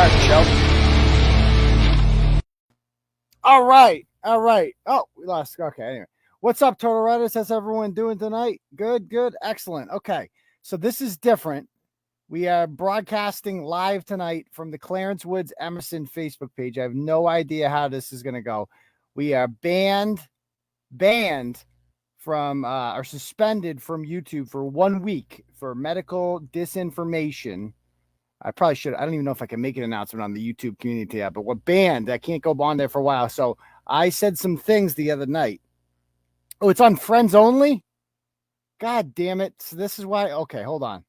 start the show. All right. Oh, we lost. Okay. Anyway, what's up, Turtle Riders? How's everyone doing tonight? Good. Excellent. Okay. So this is different. We are broadcasting live tonight from the Clarence Woods Emerson Facebook page. I have no idea how this is going to go. We are banned from or suspended from YouTube for 1 week for medical disinformation. I probably should. I don't even know if I can make an announcement on the YouTube community tab, but we're banned. I can't go on there for a while. So I said some things the other night. Oh, it's on friends only? God damn it. So this is why. Okay, hold on.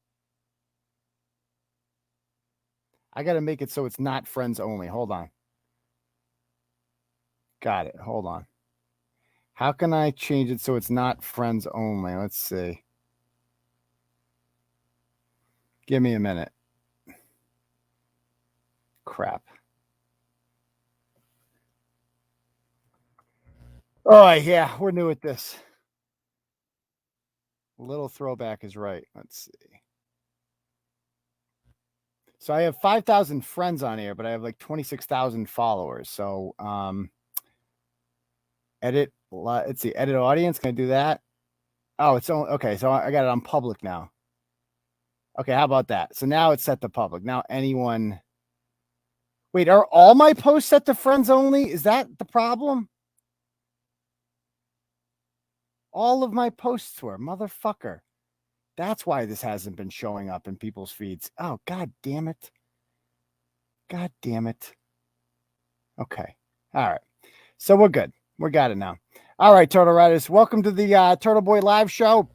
I got to make it so it's not friends only. Hold on. Got it. Hold on. How can I change it so it's not friends only? Let's see. Give me a minute. Crap. Oh, yeah. We're new at this. A little throwback is right. Let's see. So I have 5,000 friends on here, but I have like 26,000 followers. So, edit. Let's see. Edit audience. Can I do that? Oh, it's only okay. So I got it on public now. Okay, how about that? So now it's set to public. Now anyone. Wait, are all my posts set to friends only? Is that the problem? All of my posts were, motherfucker. That's why this hasn't been showing up in people's feeds. Oh, god damn it. God damn it. Okay. All right. So we're good. We got it now. All right, Turtle Riders. Welcome to the Turtleboy live show.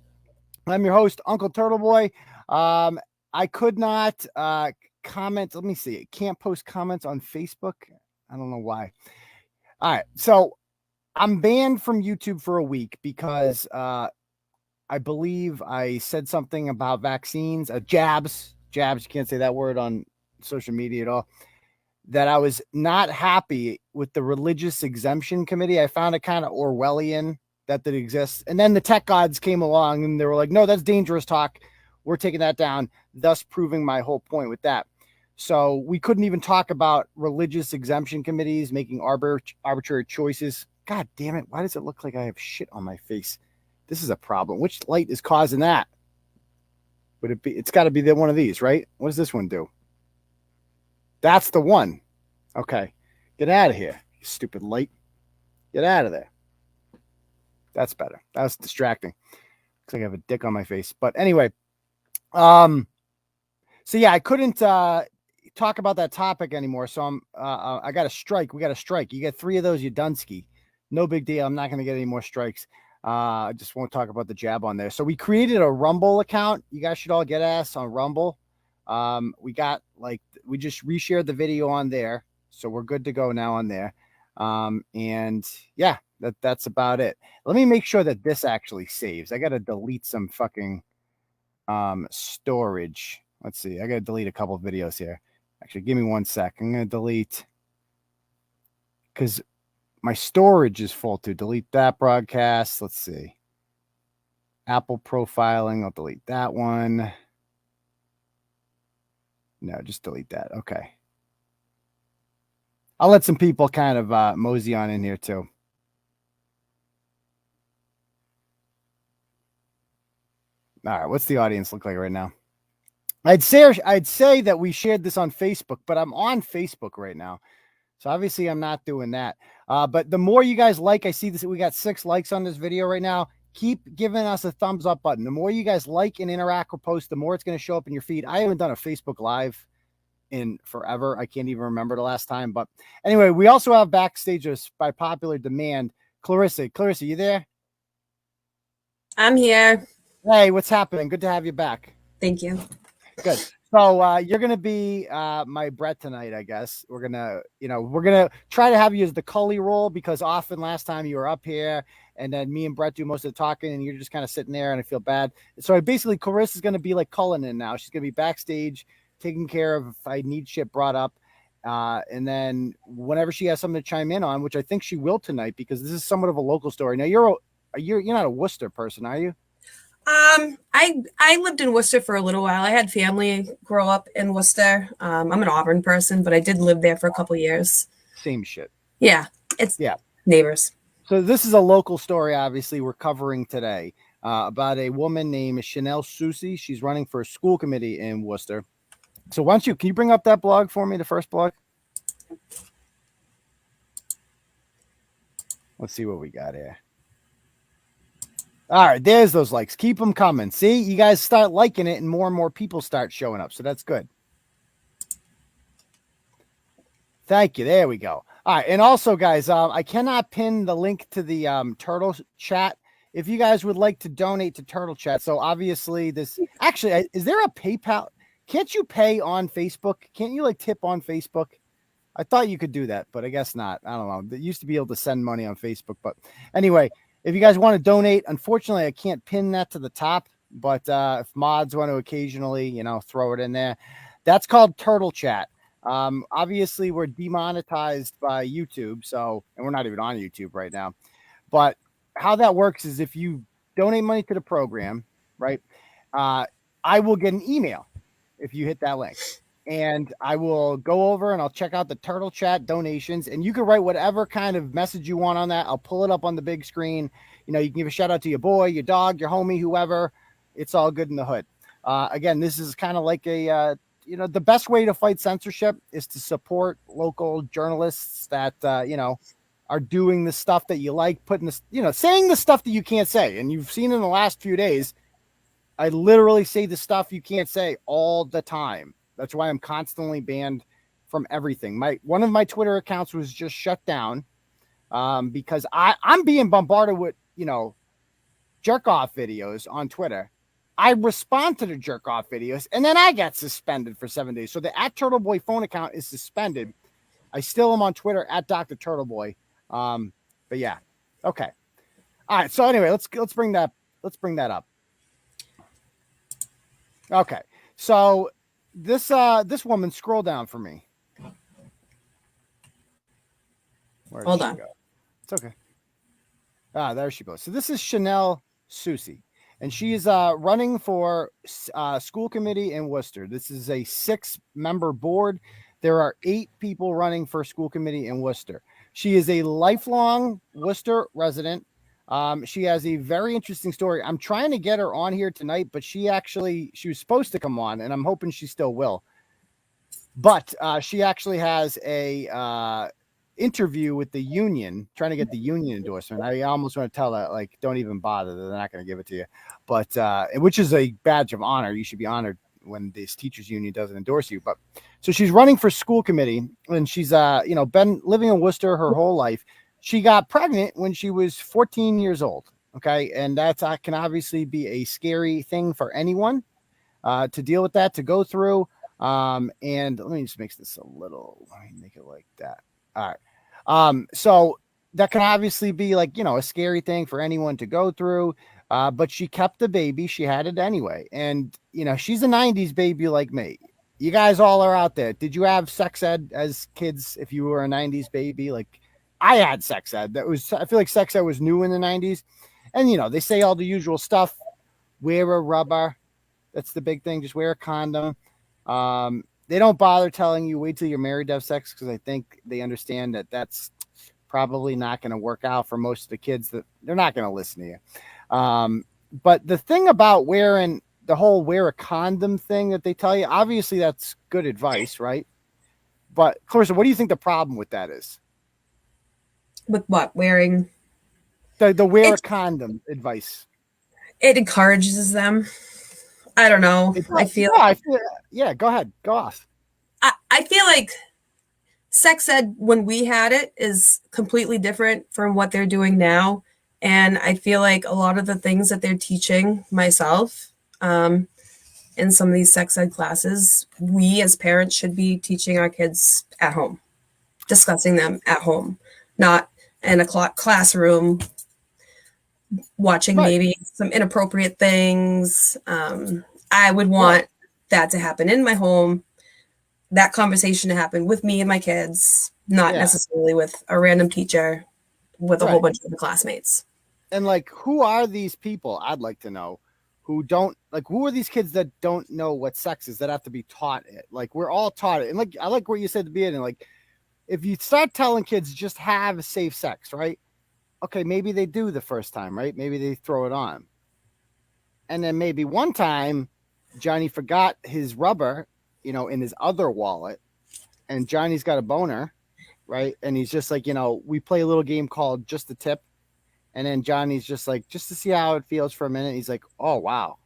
I'm your host, Uncle Turtleboy. I could not comment. Let me see. I can't post comments on Facebook. I don't know why. All right. So I'm banned from YouTube for a week because I believe I said something about vaccines, jabs. You can't say that word on social media at all. That I was not happy with the religious exemption committee. I found it kind of Orwellian that exists. And then the tech gods came along and they were like, no, that's dangerous talk. We're taking that down, thus proving my whole point with that. So we couldn't even talk about religious exemption committees making arbitrary choices. God damn it. Why does it look like I have shit on my face? This is a problem. Which light is causing that? Would it be? It's got to be one of these, right? What does this one do? That's the one. Okay. Get out of here, you stupid light. Get out of there. That's better. That's distracting. Looks like I have a dick on my face. But anyway, so yeah, I couldn't talk about that topic anymore. So I got a strike. We got a strike. You get 3 of those, you Dunsky. No big deal. I'm not going to get any more strikes. I just won't talk about the jab on there. So we created a Rumble account. You guys should all get us on Rumble. We just reshared the video on there. So we're good to go now on there. And yeah, that's about it. Let me make sure that this actually saves. I got to delete some fucking storage. Let's see. I got to delete a couple of videos here. Actually, give me 1 sec. I'm going to delete because my storage is full too. Delete that broadcast. Let's see. Apple profiling. I'll delete that one. No, just delete that. Okay. I'll let some people kind of mosey on in here too. All right. What's the audience look like right now? I'd say that we shared this on Facebook, but I'm on Facebook right now. So obviously I'm not doing that. But the more you guys like, I see this, we got 6 likes on this video right now. Keep giving us a thumbs up button. The more you guys like and interact with posts, the more it's going to show up in your feed. I haven't done a Facebook Live in forever. I can't even remember the last time. But anyway, we also have backstage by popular demand. Clarissa, you there? I'm here. Hey, what's happening? Good to have you back. Thank you. Good. So you're going to be my Bret tonight, I guess. We're going to try to have you as the Cully role because often last time you were up here and then me and Bret do most of the talking and you're just kind of sitting there and I feel bad. So basically Clarissa's going to be like Cullinan now. She's going to be backstage taking care of if I need shit brought up. And then whenever she has something to chime in on, which I think she will tonight because this is somewhat of a local story. Now you're not a Worcester person, are you? I lived in Worcester for a little while. I had family grow up in Worcester. I'm an Auburn person, but I did live there for a couple years. Same shit. Yeah, it's neighbors. So this is a local story, obviously, we're covering today about a woman named Shanel Soucy. She's running for a school committee in Worcester. So why don't you, can you bring up that blog for me, the first blog? Let's see what we got here. All right, there's those likes. Keep them coming. See, you guys start liking it and more people start showing up. So that's good. Thank you. There we go. All right. And also, guys, I cannot pin the link to the Turtle Chat. If you guys would like to donate to Turtle Chat. So obviously this actually, is there a PayPal? Can't you pay on Facebook? Can't you like tip on Facebook? I thought you could do that, but I guess not. I don't know. They used to be able to send money on Facebook. But anyway, if you guys want to donate, unfortunately, I can't pin that to the top. But if mods want to occasionally, you know, throw it in there, that's called Turtle Chat. Obviously, we're demonetized by YouTube. So, and we're not even on YouTube right now. But how that works is if you donate money to the program, right, I will get an email if you hit that link. And I will go over and I'll check out the Turtle Chat donations. And you can write whatever kind of message you want on that. I'll pull it up on the big screen. You know, you can give a shout out to your boy, your dog, your homie, whoever. It's all good in the hood. Again, this is kind of like a, you know, the best way to fight censorship is to support local journalists that, you know, are doing the stuff that you like, putting this, you know, saying the stuff that you can't say. And you've seen in the last few days, I literally say the stuff you can't say all the time. That's why I'm constantly banned from everything. One of my Twitter accounts was just shut down because I'm being bombarded with, you know, jerk off videos on Twitter. I respond to the jerk off videos and then I got suspended for 7 days. So the @Turtleboy phone account is suspended. I still am on Twitter @Dr. Turtleboy. But yeah. Okay. All right. So anyway, let's bring that up. Okay. So this woman, scroll down for me. Where Hold on. Go? It's okay. There she goes. So this is Shanel Soucy, and she is running for school committee in Worcester. This is a 6-member board. There are 8 people running for school committee in Worcester. She is a lifelong Worcester resident. She has a very interesting story. I'm trying to get her on here tonight, but she was supposed to come on, and I'm hoping she still will. But she actually has a interview with the union, trying to get the union endorsement. I almost want to tell that, like, don't even bother. They're not going to give it to you. But which is a badge of honor. You should be honored when this teachers union doesn't endorse you. But so she's running for school committee, and she's you know, been living in Worcester her whole life. She got pregnant when she was 14 years old. Okay. And that can obviously be a scary thing for anyone to deal with that, to go through. And let me just make this a little, let me make it like that. All right. So that can obviously be like, you know, a scary thing for anyone to go through. But she kept the baby. She had it anyway. And, you know, she's a 90s baby like me. You guys all are out there. Did you have sex ed as kids if you were a 90s baby? Like, I had sex ed. I feel like sex ed was new in the 90s. And, you know, they say all the usual stuff. Wear a rubber. That's the big thing. Just wear a condom. They don't bother telling you wait till you're married to have sex because I think they understand that that's probably not going to work out for most of the kids, that they're not going to listen to you. But the thing about wearing the whole wear a condom thing that they tell you, obviously that's good advice, right? But Clarissa, what do you think the problem with that is? With what? Wearing the wear a condom advice. It encourages them. I don't know. I feel yeah, go ahead. Go off. I feel like sex ed when we had it is completely different from what they're doing now. And I feel like a lot of the things that they're teaching myself in some of these sex ed classes, we as parents should be teaching our kids at home, discussing them at home, not in a classroom, watching maybe some inappropriate things. I would want that to happen in my home, that conversation to happen with me and my kids, not necessarily with a random teacher with a whole bunch of classmates. And like, who are these people? I'd like to know who don't like, who are these kids that don't know what sex is, that have to be taught it? Like, we're all taught it. And like, I like what you said at the beginning, like, if you start telling kids just have safe sex, right? Okay, maybe they do the first time, right? Maybe they throw it on. And then maybe one time Johnny forgot his rubber, in his other wallet, and Johnny's got a boner, right? And he's just like, we play a little game called Just the Tip. And then Johnny's just like, just to see how it feels for a minute. He's like, oh, wow,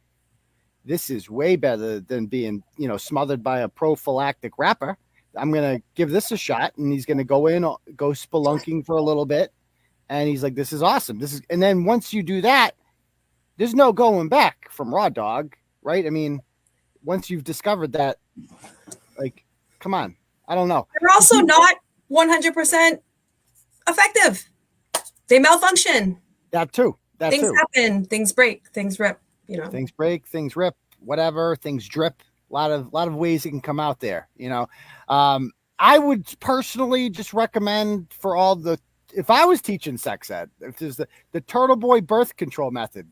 this is way better than being, smothered by a prophylactic wrapper. I'm going to give this a shot. And he's going to go spelunking for a little bit. And he's like, this is awesome. And then once you do that, there's no going back from raw dog, right? I mean, once you've discovered that, like, come on. I don't know. They're also not 100% effective. They malfunction. That too. Things happen. Things break. Things rip. Things break. Things rip. Whatever. Things drip. A lot of ways it can come out there. I would personally just recommend for if I was teaching sex ed, if there's the Turtleboy birth control method,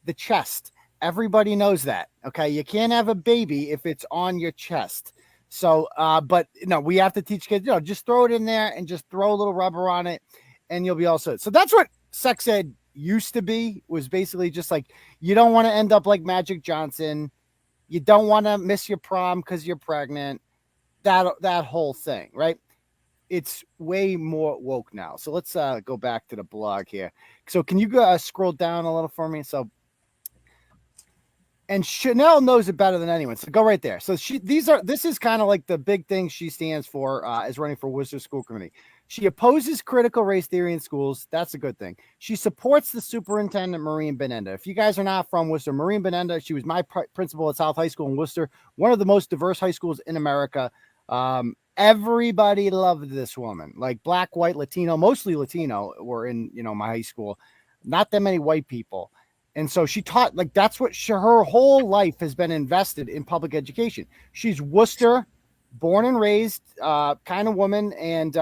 the chest. Everybody knows that. Okay, you can't have a baby if it's on your chest. So, but we have to teach kids. Just throw it in there and just throw a little rubber on it, and you'll be all set. So that's what sex ed used to be. Was basically just like, you don't want to end up like Magic Johnson. You don't want to miss your prom because you're pregnant. That whole thing, right? It's way more woke now. So let's go back to the blog here. So can you scroll down a little for me? So, and Shanel knows it better than anyone. So go right there. So this is kind of like the big thing she stands for as running for Worcester School Committee. She opposes critical race theory in schools. That's a good thing. She supports the superintendent, Maureen Benenda. If you guys are not from Worcester, Maureen Benenda, she was my principal at South High School in Worcester, one of the most diverse high schools in America. Everybody loved this woman, like black, white, Latino, mostly Latino were in, my high school, not that many white people. And so she taught, like, that's what her whole life has been invested in public education. She's Worcester, born and raised kind of woman. And,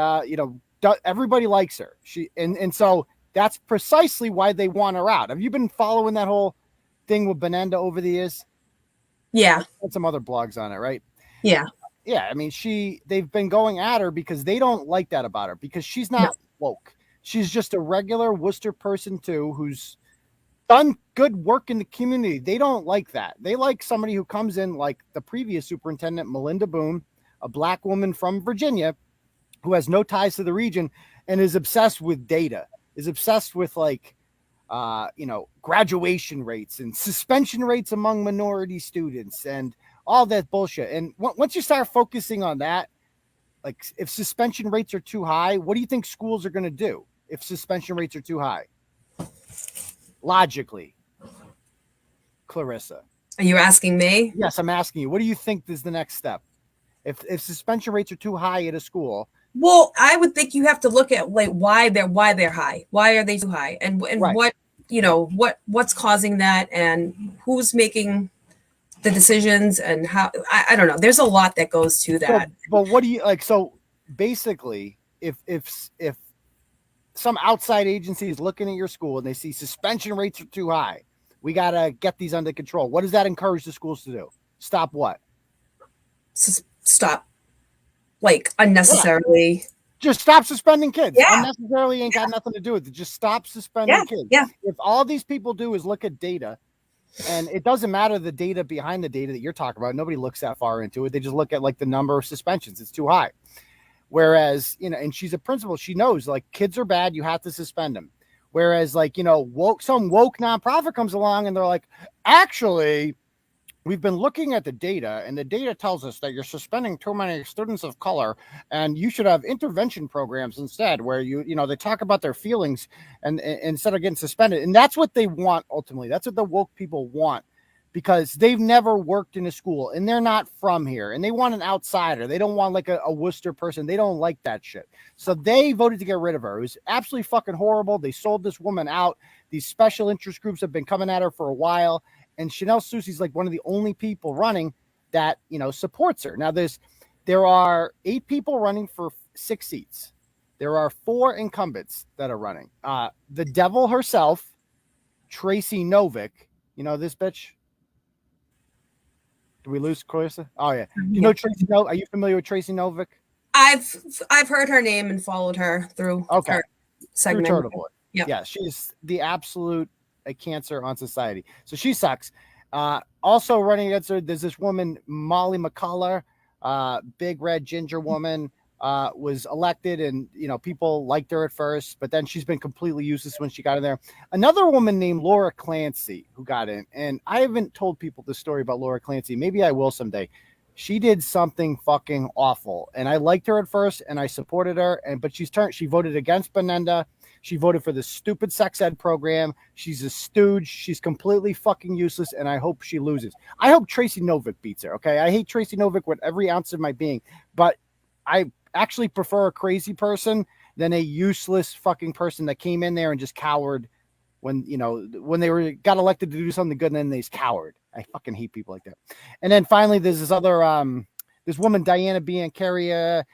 everybody likes her. And so that's precisely why they want her out. Have you been following that whole thing with Benenda over the years? Yeah. And some other blogs on it, right? Yeah. Yeah, I mean, they've been going at her because they don't like that about her, because she's not woke. She's just a regular Worcester person too, who's done good work in the community. They don't like that. They like somebody who comes in like the previous superintendent, Melinda Boone, a black woman from Virginia who has no ties to the region and is obsessed with data, is obsessed with like, graduation rates and suspension rates among minority students and all that bullshit. And once you start focusing on that, like if suspension rates are too high, what do you think schools are going to do if suspension rates are too high? Logically, Clarissa. Are you asking me? Yes, I'm asking you. What do you think is the next step? If suspension rates are too high at a school? Well, I would think you have to look at like why they're high. Why are they too high? And right. What's causing that, and who's making the decisions, and how, I don't know. There's a lot that goes to that. But what do you like? So basically, if some outside agency is looking at your school and they see suspension rates are too high, we got to get these under control. What does that encourage the schools to do? Stop what? Stop, like, unnecessarily. Yeah. Just stop suspending kids. Yeah. Unnecessarily ain't got nothing to do with it. Just stop suspending kids. Yeah. If all these people do is look at data, and it doesn't matter the data behind the data that you're talking about. Nobody looks that far into it. They just look at like the number of suspensions. It's too high. Whereas, and she's a principal. She knows like kids are bad. You have to suspend them. Whereas like, some woke nonprofit comes along and they're like, actually, we've been looking at the data, and the data tells us that you're suspending too many students of color, and you should have intervention programs instead, where they talk about their feelings and instead of getting suspended. And that's what they want ultimately. That's what the woke people want, because they've never worked in a school and they're not from here, and they want an outsider. They don't want like a Worcester person. They don't like that shit. So they voted to get rid of her. It was absolutely fucking horrible. They sold this woman out. These special interest groups have been coming at her for a while. And Shanel Soucy is like one of the only people running that, supports her. Now there are 8 people running for 6 seats. There are 4 incumbents that are running. The devil herself, Tracy Novick, this bitch. Did we lose Clarissa? Oh yeah. Do you know Tracy? No, are you familiar with Tracy Novick? I've heard her name and followed her through Okay. her segment. Through Turtleboy. Yeah. Yeah, she's the absolute cancer on society. So she sucks. Also running against her, there's this woman, Molly McCullough, big red ginger woman, was elected, and people liked her at first, but then she's been completely useless when she got in there. Another woman named Laura Clancy who got in, and I haven't told people the story about Laura Clancy. Maybe I will someday. She did something fucking awful, and I liked her at first, and I supported her, but she voted against Benenda. She voted for the stupid sex ed program. She's a stooge. She's completely fucking useless, and I hope she loses. I hope Tracy Novick beats her, okay? I hate Tracy Novick with every ounce of my being, but I actually prefer a crazy person than a useless fucking person that came in there and just cowered when they got elected to do something good, and then they just cowered. I fucking hate people like that. And then finally, there's this other this woman, Diana Biancaria.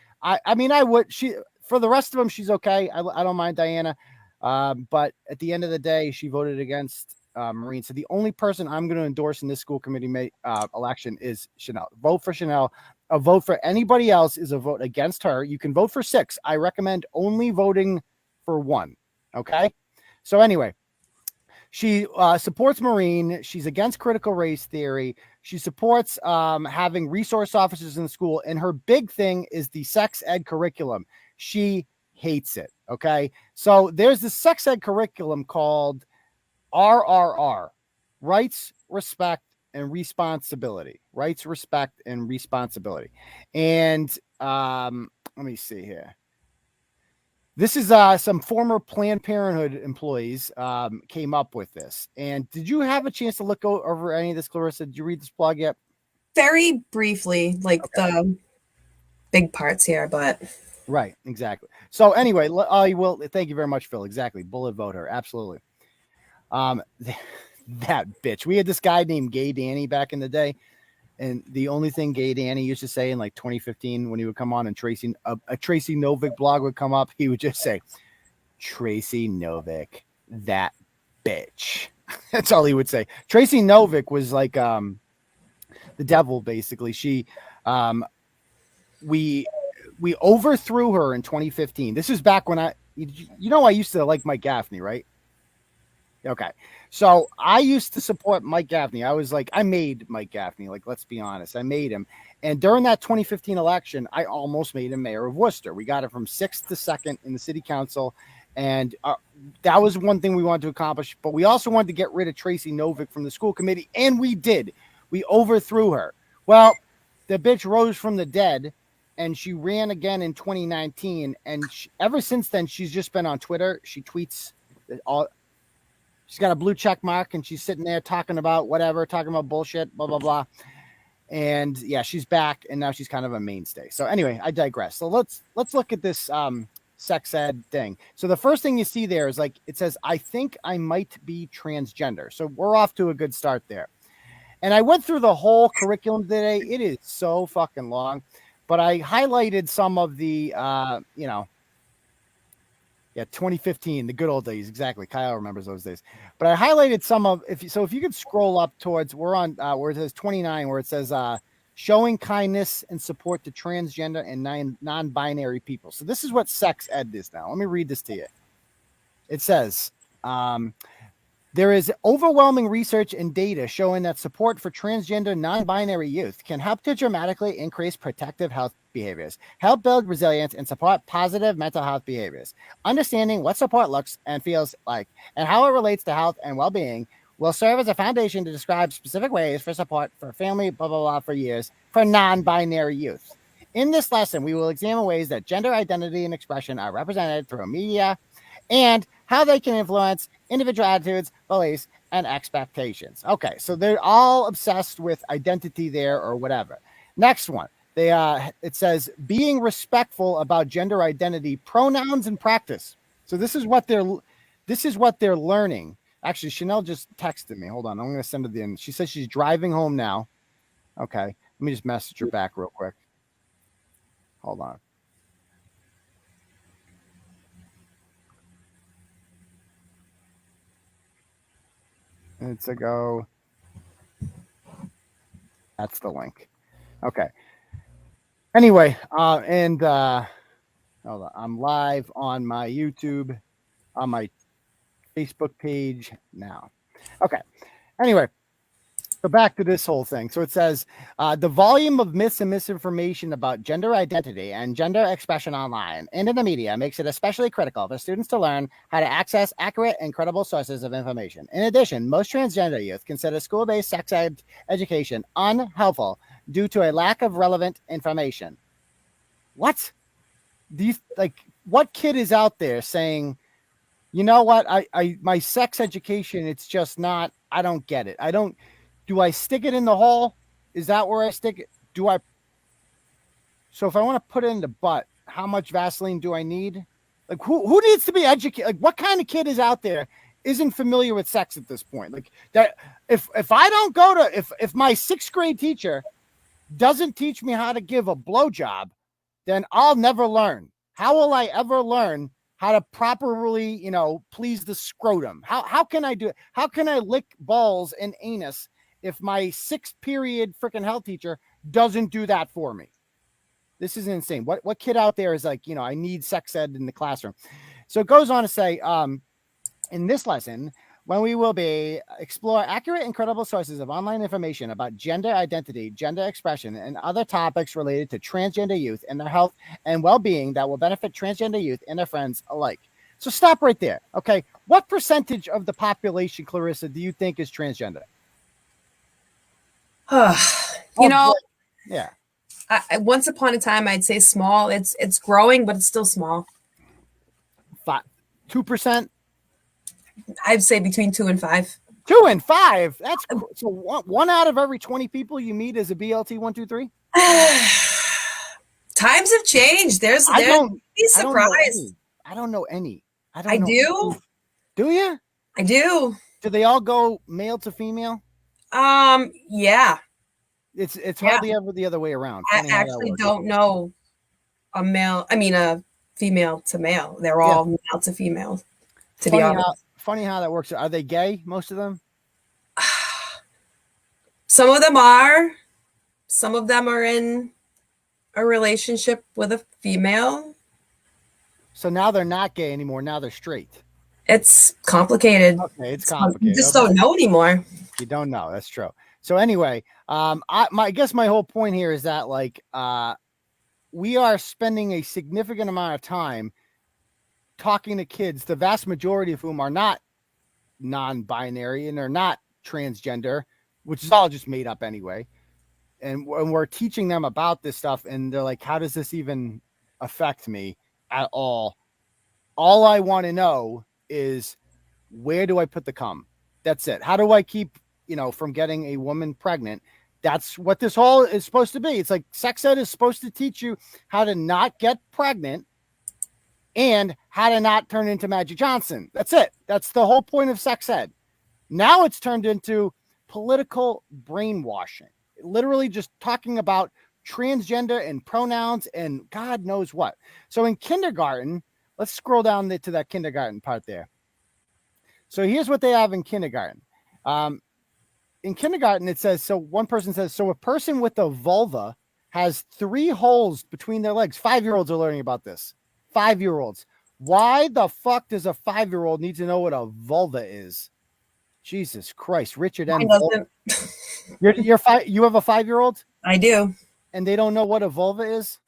For the rest of them, she's okay. I don't mind Diana. But at the end of the day, she voted against Marine. So the only person I'm going to endorse in this school committee election is Shanel. Vote for Shanel. A vote for anybody else is a vote against her. You can vote for 6. I recommend only voting for 1. Okay? So anyway, she supports Marine. She's against critical race theory. She supports having resource officers in the school. And her big thing is the sex ed curriculum. She hates it. Okay. So there's this sex ed curriculum called RRR, Rights, Respect, and Responsibility. Rights, Respect, and Responsibility. And let me see here. This is some former Planned Parenthood employees came up with this. And did you have a chance to look over any of this, Clarissa? Did you read this blog yet? Very briefly, the big parts here, but... Right, exactly. So anyway, thank you very much, Phil. Exactly. Bullet vote her. Absolutely. That bitch. We had this guy named Gay Danny back in the day. And the only thing Gay Danny used to say in like 2015 when he would come on and a Tracy Novick blog would come up, he would just say, Tracy Novick, that bitch. That's all he would say. Tracy Novick was like the devil, basically. She we overthrew her in 2015. This is back when I used to like Mike Gaffney, right? Okay. So I used to support Mike Gaffney. I was like, I made Mike Gaffney. Like, let's be honest. I made him. And during that 2015 election, I almost made him mayor of Worcester. We got it from 6th to 2nd in the city council. And that was one thing we wanted to accomplish. But we also wanted to get rid of Tracy Novick from the school committee. And we did. We overthrew her. Well, the bitch rose from the dead. And she ran again in 2019. And ever since then, she's just been on Twitter. She tweets all. She's got a blue check mark, and she's sitting there talking about whatever, talking about bullshit, blah, blah, blah. And yeah, she's back, and now she's kind of a mainstay. So anyway, I digress. So let's look at this sex ed thing. So the first thing you see there is like, it says, I think I might be transgender. So we're off to a good start there. And I went through the whole curriculum today. It is so fucking long, but I highlighted some of the, 2015, the good old days. Exactly. Kyle remembers those days. But I highlighted some of, if you could scroll up towards, we're on where it says 29, where it says showing kindness and support to transgender and non-binary people. So this is what sex ed is now. Let me read this to you. It says, there is overwhelming research and data showing that support for transgender non-binary youth can help to dramatically increase protective health behaviors, help build resilience, and support positive mental health behaviors. Understanding what support looks and feels like and how it relates to health and well-being will serve as a foundation to describe specific ways for support for family, blah, blah, blah, for years for non-binary youth. In this lesson, we will examine ways that gender identity and expression are represented through media and how they can influence individual attitudes, beliefs, and expectations. Okay, so they're all obsessed with identity there or whatever. Next one, it says being respectful about gender identity, pronouns, and practice. So this is what they're learning. Actually, Shanel just texted me. Hold on, I'm going to send it in. She says she's driving home now. Okay, let me just message her back real quick. Hold on. Minutes ago. That's the link. Okay. Anyway, hold on. I'm live on my YouTube, on my Facebook page now. Okay. Anyway, so back to this whole thing. So it says the volume of myths and misinformation about gender identity and gender expression online and in the media makes it especially critical for students to learn how to access accurate and credible sources of information. In addition, most transgender youth consider school-based sex ed education unhelpful due to a lack of relevant information. What? What kid is out there saying, you know what, my sex education, it's just not, I don't get it. Do I stick it in the hole? Is that where I stick it? So if I want to put it in the butt, how much Vaseline do I need? Like who needs to be educated? Like what kind of kid is out there isn't familiar with sex at this point? Like that, if I don't go to, if my 6th grade teacher doesn't teach me how to give a blowjob, then I'll never learn. How will I ever learn how to properly, please the scrotum? How can I do it? How can I lick balls and anus if my 6th period freaking health teacher doesn't do that for me? This is insane. What kid out there is like, I need sex ed in the classroom. So it goes on to say, in this lesson, when we will explore accurate and credible sources of online information about gender identity, gender expression, and other topics related to transgender youth and their health and well-being that will benefit transgender youth and their friends alike. So stop right there. Okay. What percentage of the population, Clarissa, do you think is transgender? Yeah. Once upon a time, I'd say small. It's growing, but it's still small. 2%? I'd say between 2 and 5. 2 and 5? That's so one out of every 20 people you meet is a BLT 123? Times have changed. Be surprised. I don't know any. I do. Do you? I do. Do they all go male to female? Yeah. It's hardly ever the other way around. I actually don't know a female to male. They're all male to female. To be honest. Funny how that works. Are they gay, most of them? Some of them are. Some of them are in a relationship with a female. So now they're not gay anymore. Now they're straight. It's complicated. Okay, it's complicated. You just don't know anymore. You don't know. That's true. So anyway, I guess my whole point here is that we are spending a significant amount of time talking to kids, the vast majority of whom are not non-binary and are not transgender, which is all just made up anyway. And we're teaching them about this stuff, and they're like, how does this even affect me at all? All I want to know is, where do I put the cum? That's it. How do I keep, from getting a woman pregnant? That's what this whole is supposed to be. It's like sex ed is supposed to teach you how to not get pregnant and how to not turn into Magic Johnson. That's it. That's the whole point of sex ed. Now it's turned into political brainwashing. Literally just talking about transgender and pronouns and God knows what. So in kindergarten, let's scroll down to that kindergarten part there. So here's what they have in kindergarten. In kindergarten, it says, so one person says, so a person with a vulva has 3 holes between their legs. 5-year-olds are learning about this. 5-year-olds. Why the fuck does a 5-year-old need to know what a vulva is? Jesus Christ, Richard M. You have a 5-year-old? I do. And they don't know what a vulva is?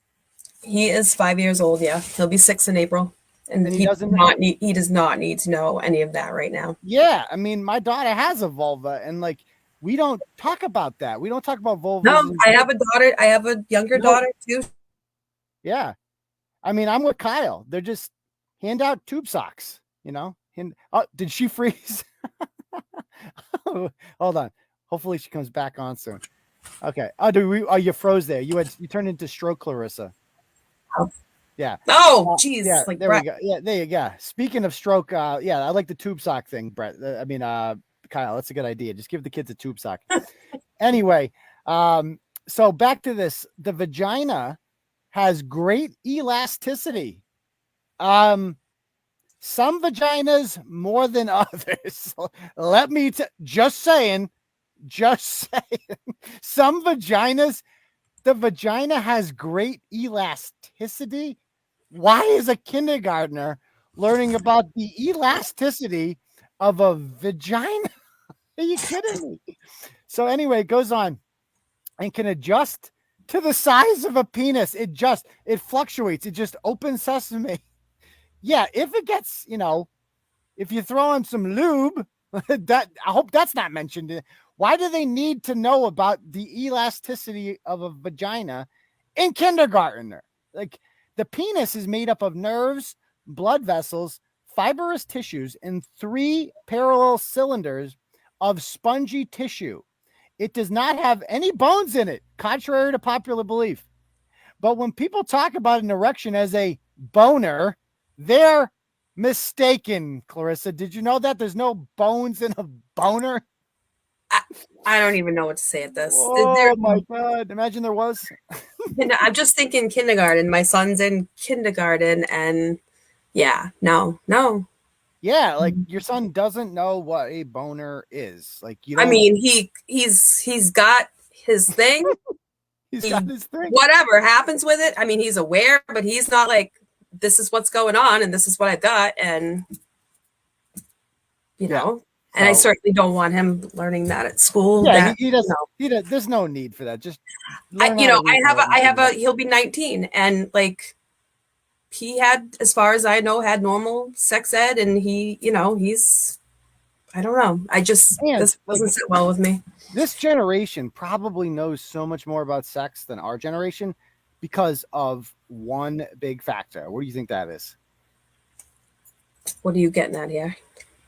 He is 5 years old, yeah. He'll be 6 in April. And he does not need to know any of that right now. Yeah, I mean, my daughter has a vulva, and we don't talk about that. We don't talk about vulvas. No, I have a daughter. I have a younger daughter too. Yeah. I mean, I'm with Kyle. They're just hand out tube socks, Oh, did she freeze? Hold on. Hopefully she comes back on soon. Okay. Oh, you froze there. You turned into stroke, Clarissa. Oh. Yeah. Oh, geez. Yeah, there Bret. We go. Yeah, there you go. Speaking of stroke, I like the tube sock thing, Bret. Kyle, that's a good idea. Just give the kids a tube sock. Anyway, so back to this. The vagina has great elasticity. Some vaginas more than others. Let me just saying, Just saying. Some vaginas, the vagina has great elasticity. Why is a kindergartner learning about the elasticity of a vagina? Are you kidding me? So anyway, it goes on and can adjust to the size of a penis. It fluctuates. It just open sesame. Yeah, if it gets, if you throw in some lube, I hope that's not mentioned. Why do they need to know about the elasticity of a vagina in kindergarten? Like, the penis is made up of nerves, blood vessels, fibrous tissues, and 3 parallel cylinders of spongy tissue. It does not have any bones in it, contrary to popular belief. But when people talk about an erection as a boner, they're mistaken, Clarissa. Did you know that there's no bones in a boner? I don't even know what to say at this. Oh my God. Imagine there was. I'm just thinking kindergarten. My son's in kindergarten, and yeah, no. Yeah, like your son doesn't know what a boner is. Like, you don't. I mean, he's got his thing. He's got his thing. Whatever happens with it. I mean, he's aware, but he's not like, this is what's going on and this is what I've got. And, you know, and I certainly don't want him learning that at school. Yeah, he doesn't. There's no need for that. Just, he'll be 19, and like, he had, as far as I know, had normal sex ed, and he's, I don't know. This doesn't sit well with me. This generation probably knows so much more about sex than our generation because of one big factor. What do you think that is? What are you getting at here?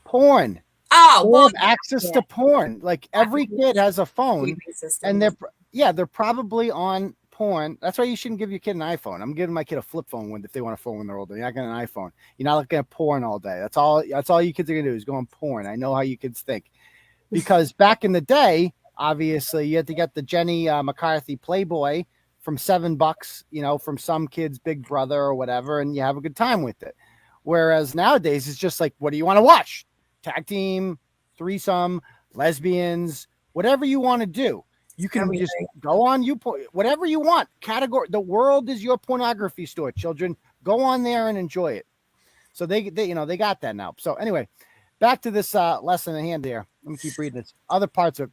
Porn. Oh, well, access to porn. Like, every kid has a phone, and they're probably on porn. That's why you shouldn't give your kid an iPhone. I'm giving my kid a flip phone if they want a phone when they're older. You're not getting an iPhone. You're not looking at porn all day. That's all you kids are gonna do is go on porn. I know how you kids think. Because back in the day, obviously, you had to get the Jenny McCarthy Playboy from $7, from some kid's big brother or whatever, and you have a good time with it. Whereas nowadays, it's just like, what do you want to watch? Tag team, threesome, lesbians, whatever you want to do. You can just go on whatever you want. Category. The world is your pornography store, children. Go on there and enjoy it. So they got that now. So anyway, back to this lesson at hand here. Let me keep reading this. Other parts of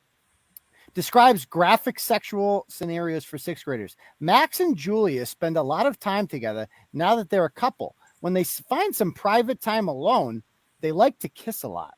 describes graphic sexual scenarios for 6th graders. Max and Julia spend a lot of time together now that they're a couple. When they find some private time alone, they like to kiss a lot.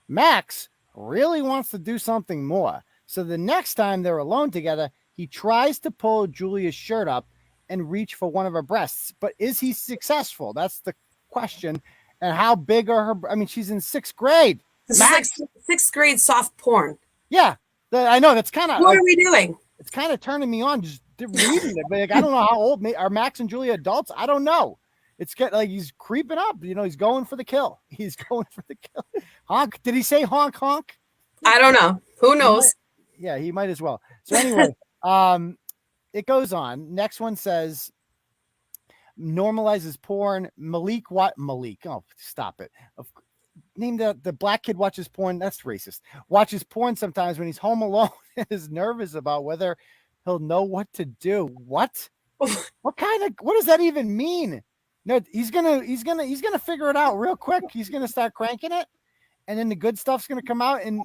Max really wants to do something more. So the next time they're alone together, he tries to pull Julia's shirt up and reach for one of her breasts. But is he successful? That's the question. And how big are her? I mean, she's in 6th grade. Max, 6th grade soft porn. Yeah, I know. That's kind of. What are we doing? It's kind of turning me on just reading it. But like, I don't know how old are Max and Julia adults. I don't know. It's like he's creeping up. He's going for the kill. He's going for the kill. Honk. Did he say honk honk? I don't know. Who knows? He might as well. So anyway, it goes on. Next one says normalizes porn. Malik. Oh, stop it. Name the black kid watches porn. That's racist. Watches porn sometimes when he's home alone and is nervous about whether he'll know what to do. What? What does that even mean? No, he's gonna figure it out real quick. He's gonna start cranking it, and then the good stuff's gonna come out. And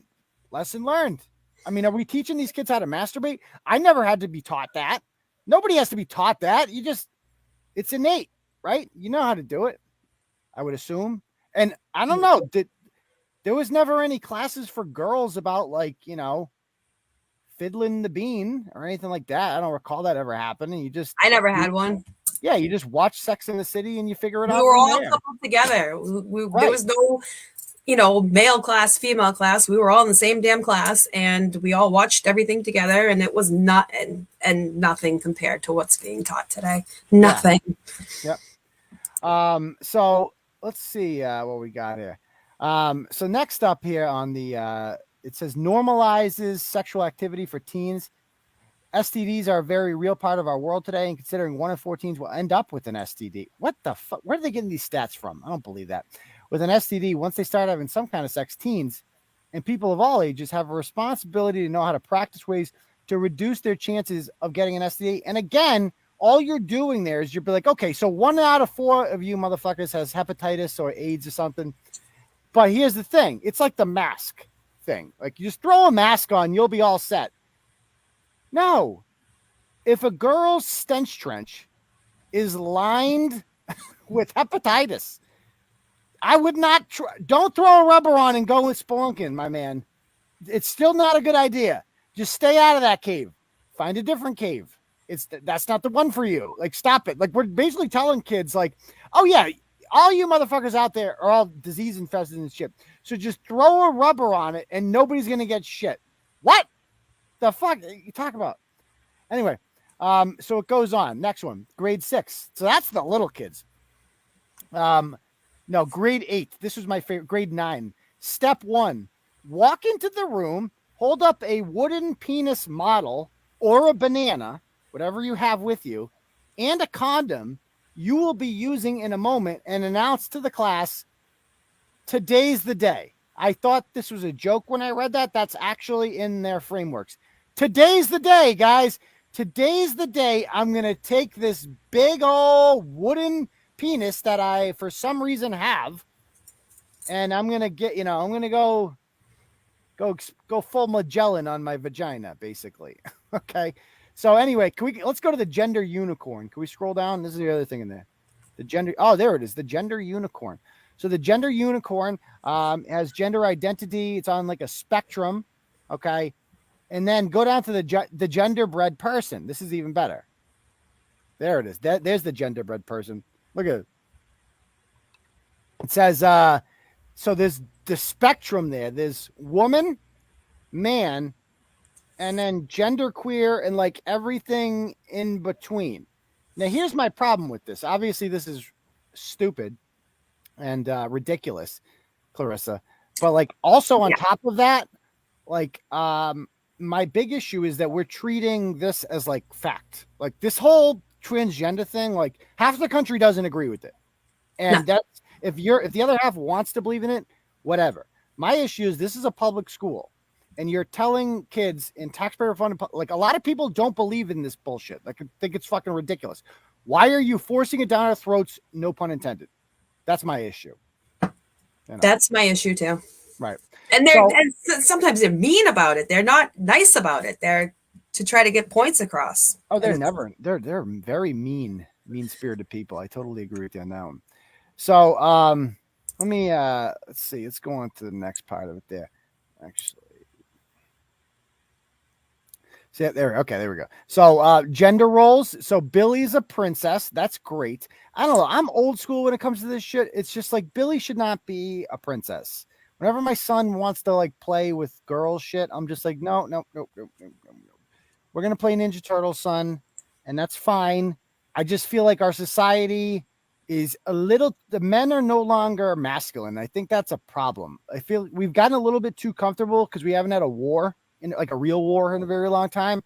lesson learned. I mean, are we teaching these kids how to masturbate? I never had to be taught that. Nobody has to be taught that. It's innate, right? You know how to do it, I would assume. And I don't know, there was never any classes for girls about fiddling the bean or anything like that. I don't recall that ever happening. I never had one. Yeah, you just watch Sex in the City and you figure it out. We were all coupled together. There was no, male class, female class. We were all in the same damn class, and we all watched everything together, and it was not and nothing compared to what's being taught today. Nothing. Yeah. Yep. So let's see what we got here. So next up here on the it says normalizes sexual activity for teens. STDs are a very real part of our world today, and considering 1 in 4 teens will end up with an STD. What the fuck? Where are they getting these stats from? I don't believe that. With an STD, once they start having some kind of sex, teens and people of all ages have a responsibility to know how to practice ways to reduce their chances of getting an STD. And again, all you're doing there is you're like, okay, so 1 out of 4 of you motherfuckers has hepatitis or AIDS or something. But here's the thing. It's like the mask thing. Like, you just throw a mask on, you'll be all set. No. If a girl's stench trench is lined with hepatitis, I would not don't throw a rubber on and go with spelunking, my man. It's still not a good idea. Just stay out of that cave. Find a different cave. That's not the one for you. Like, stop it. Like, we're basically telling kids, like, oh yeah, all you motherfuckers out there are all disease infested and shit. So just throw a rubber on it and nobody's gonna get shit. What the fuck are you talking about? Anyway, so it goes on. Next one, grade 6. So that's the little kids. No, grade 8. This was my favorite. Grade 9. Step 1: walk into the room, hold up a wooden penis model or a banana, whatever you have with you, and a condom you will be using in a moment, and announce to the class, today's the day. I thought this was a joke when I read that. That's actually in their frameworks. Today's the day, guys. Today's the day I'm going to take this big old wooden penis that I, for some reason, have, and I'm going to get, I'm going to go full Magellan on my vagina, basically. Okay. So anyway, let's go to the gender unicorn. Can we scroll down? This is the other thing in there. The gender. Oh, there it is. The gender unicorn. So the gender unicorn has gender identity. It's on like a spectrum. Okay. And then go down to the genderbread person. This is even better. There it is. There's the genderbread person. Look at it. It says, so there's the spectrum there. There's woman, man, and then genderqueer and like everything in between. Now, here's my problem with this. Obviously, this is stupid and ridiculous, Clarissa. But like also on top of that, like my big issue is that we're treating this as like fact. Like this whole transgender thing, like half the country doesn't agree with it. And that's if the other half wants to believe in it, whatever. My issue is this is a public school. And you're telling kids in taxpayer funded, like a lot of people don't believe in this bullshit. Like, I think it's fucking ridiculous. Why are you forcing it down our throats? No pun intended. That's my issue. That's my issue too. Right. And sometimes they're mean about it. They're not nice about it. They're to try to get points across. Oh, they're very mean-spirited people. I totally agree with you on that one. So let me let's see. Let's go on to the next part of it there. Actually. See, there we go. So gender roles. So Billy's a princess. That's great. I don't know. I'm old school when it comes to this shit. It's just like Billy should not be a princess. Whenever my son wants to like play with girl shit, I'm just like, no. We're gonna play Ninja Turtles, son, and that's fine. I just feel like our society is the men are no longer masculine. I think that's a problem. I feel we've gotten a little bit too comfortable because we haven't had a war. Like a real war in a very long time.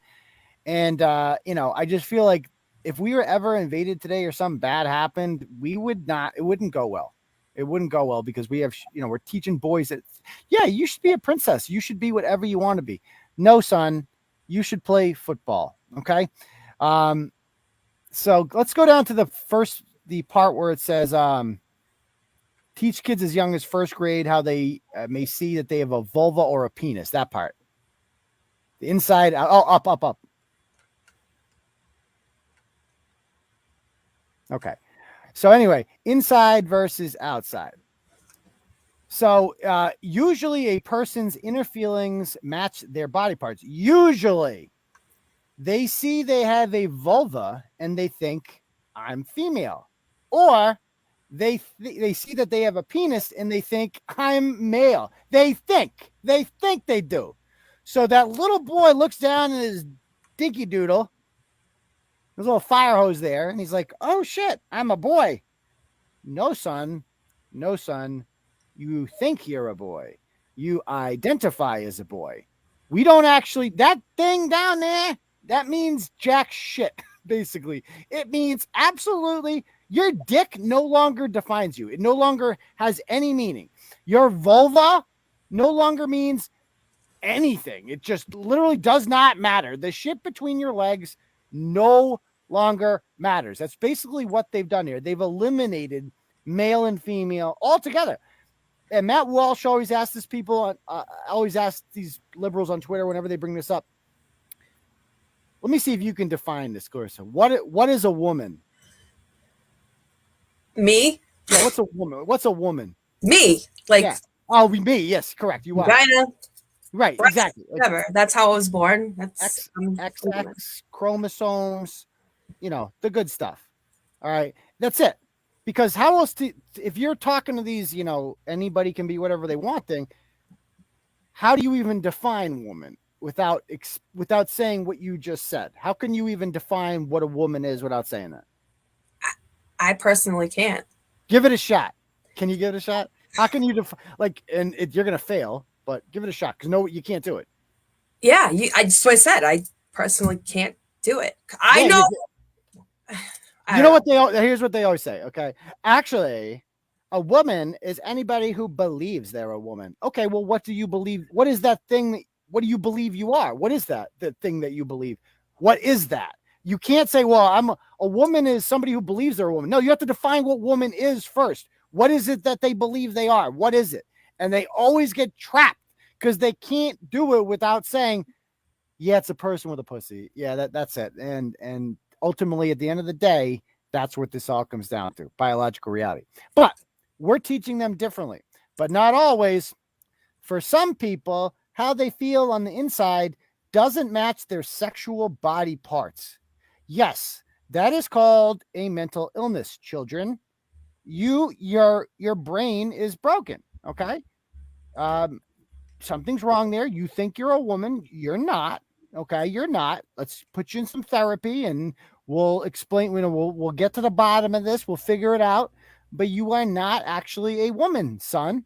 And, I just feel like if we were ever invaded today or something bad happened, it wouldn't go well. It wouldn't go well because we have, we're teaching boys that, yeah, you should be a princess. You should be whatever you want to be. No, son, you should play football. Okay. So let's go down to the part where it says, teach kids as young as first grade how they may see that they have a vulva or a penis. That part. The inside, up. Okay. So anyway, inside versus outside. So usually a person's inner feelings match their body parts. Usually they see they have a vulva and they think I'm female. Or they see that they have a penis and they think I'm male. They think they do. So that little boy looks down at his dinky doodle, his little fire hose there, and he's like, oh shit, I'm a boy. No, son. You think you're a boy. You identify as a boy. We don't actually, that thing down there, that means jack shit, basically. It means absolutely, your dick no longer defines you. It no longer has any meaning. Your vulva no longer means anything. It just literally does not matter. The shit between your legs no longer matters. That's basically what they've done here. They've eliminated male and female altogether. And Matt Walsh always asks these people, always asks these liberals on Twitter whenever they bring this up. Let me see if you can define this, Clarissa. What is a woman? Me? Yeah, what's a woman? What's a woman? Me. Like, yeah. Oh, me. Yes, correct. You are. Vagina. Right, breast, exactly. Whatever. That's how I was born. That's XX chromosomes, the good stuff. All right. That's it. Because how else if you're talking to these, anybody can be whatever they want thing, how do you even define woman without saying what you just said? How can you even define what a woman is without saying that? I personally can't. Give it a shot. Can you give it a shot? How can you you're going to fail, but give it a shot because no, you can't do it. Yeah. That's what I said. I personally can't do it. I know. Here's what they always say. Okay. Actually, a woman is anybody who believes they're a woman. Okay. Well, what do you believe? What is that thing? What do you believe you are? What is that? The thing that you believe? What is that? You can't say, well, a woman is somebody who believes they're a woman. No, you have to define what woman is first. What is it that they believe they are? What is it? And they always get trapped because they can't do it without saying, yeah, it's a person with a pussy. Yeah, that's it. And ultimately, at the end of the day, that's what this all comes down to, biological reality. But we're teaching them differently, but not always. For some people, how they feel on the inside doesn't match their sexual body parts. Yes, that is called a mental illness, children. Your brain is broken, okay? Something's wrong there. You think you're a woman. You're not. Okay, you're not. Let's put you in some therapy and we'll explain, we'll get to the bottom of this. We'll figure it out. But you are not actually a woman, son.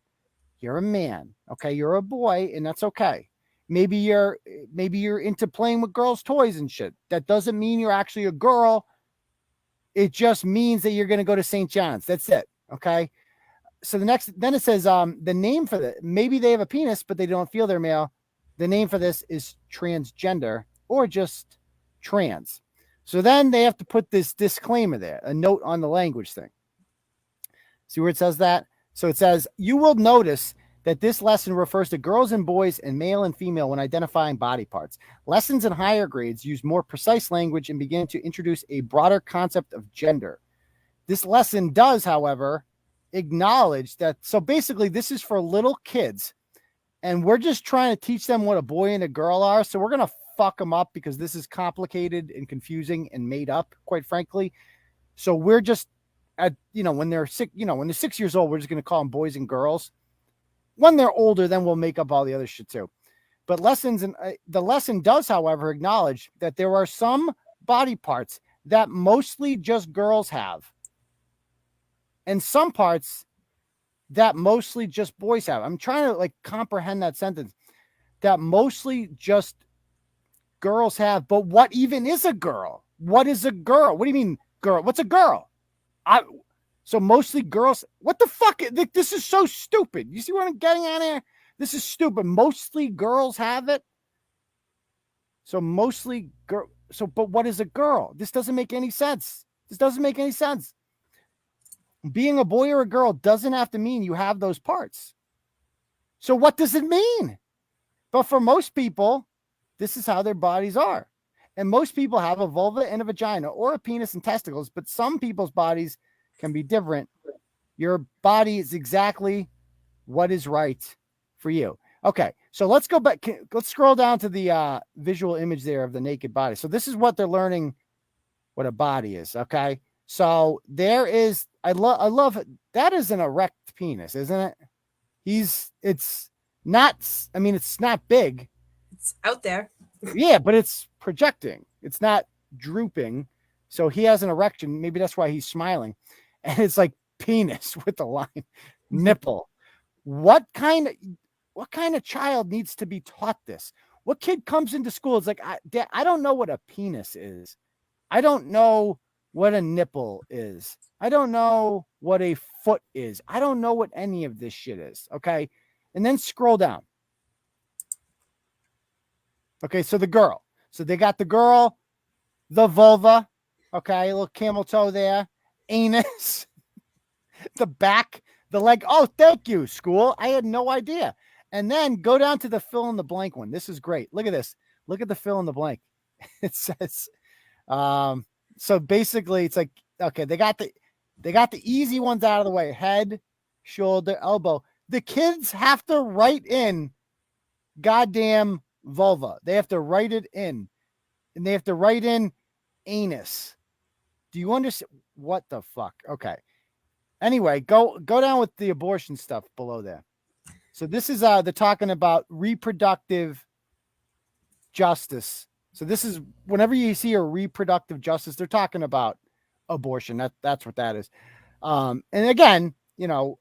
You're a man. Okay, you're a boy, and that's okay. Maybe you're into playing with girls' toys and shit. That doesn't mean you're actually a girl. It just means that you're going to go to St. John's. That's it. Okay. So then it says, the name for that, maybe they have a penis, but they don't feel they're male. The name for this is transgender or just trans. So then they have to put this disclaimer there, a note on the language thing. See where it says that? So it says, you will notice that this lesson refers to girls and boys and male and female when identifying body parts. Lessons in higher grades use more precise language and begin to introduce a broader concept of gender. This lesson does, however, acknowledge that. So basically, this is for little kids, and we're just trying to teach them what a boy and a girl are. So we're going to fuck them up because this is complicated and confusing and made up, quite frankly. So we're just when they're 6 years old, we're just going to call them boys and girls. When they're older, then we'll make up all the other shit too. But the lesson does, however, acknowledge that there are some body parts that mostly just girls have, and some parts that mostly just boys have. I'm trying to comprehend that sentence. That mostly just girls have, but what even is a girl? What is a girl? What do you mean, girl? What's a girl? So mostly girls. What the fuck? This is so stupid. You see what I'm getting at here? This is stupid. Mostly girls have it. So mostly girl. So, but what is a girl? This doesn't make any sense. Being a boy or a girl doesn't have to mean you have those parts. So what does it mean? But for most people, this is how their bodies are. And most people have a vulva and a vagina or a penis and testicles, but some people's bodies can be different. Your body is exactly what is right for you. Okay, so let's go back. Let's scroll down to the visual image there of the naked body. So this is what they're learning what a body is. Okay, so there is, I love it. That is an erect penis, isn't it? It's not big. It's out there. Yeah, but it's projecting. It's not drooping. So he has an erection. Maybe that's why he's smiling. And it's like penis with the line, nipple. What kind of child needs to be taught this? What kid comes into school? It's like, I don't know what a penis is. I don't know what a nipple is. I don't know what a foot is. I don't know what any of this shit is. Okay. And then scroll down. Okay, so the girl. So they got the girl, the vulva, okay, a little camel toe there, anus, the back, the leg. Oh, thank you, school. I had no idea. And then go down to the fill in the blank one. This is great. Look at this. Look at the fill in the blank. It says, so basically it's like, okay, they got the easy ones out of the way. Head, shoulder, elbow. The kids have to write in goddamn vulva. They have to write it in. And they have to write in anus. Do you understand? What the fuck? Okay. Anyway, go down with the abortion stuff below there. So this is they're talking about reproductive justice. So this is whenever you see a reproductive justice, they're talking about abortion. That's what that is. And again, you know,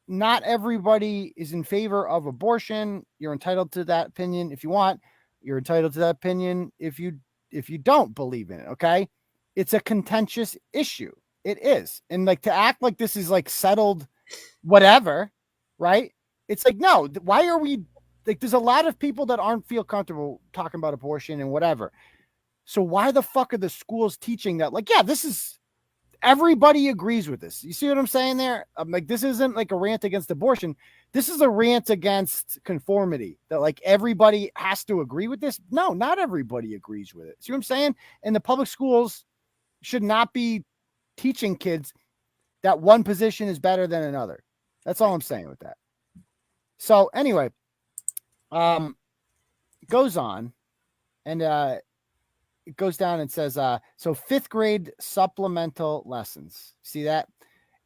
not everybody is in favor of abortion. You're entitled to that opinion if you want. You're entitled to that opinion if you don't believe in it. Okay. It's a contentious issue. It is. And like to act like this is like settled, whatever, right? It's like, no, why are we like, there's a lot of people that aren't feel comfortable talking about abortion and whatever. So why the fuck are the schools teaching that? Like, yeah, this is, everybody agrees with this. You see what I'm saying there? I'm like, this isn't like a rant against abortion. This is a rant against conformity that like everybody has to agree with this. No, not everybody agrees with it. See what I'm saying? And the public schools should not be teaching kids that one position is better than another. That's all I'm saying with that. So anyway, goes on and it goes down and says, so 5th grade supplemental lessons. See that?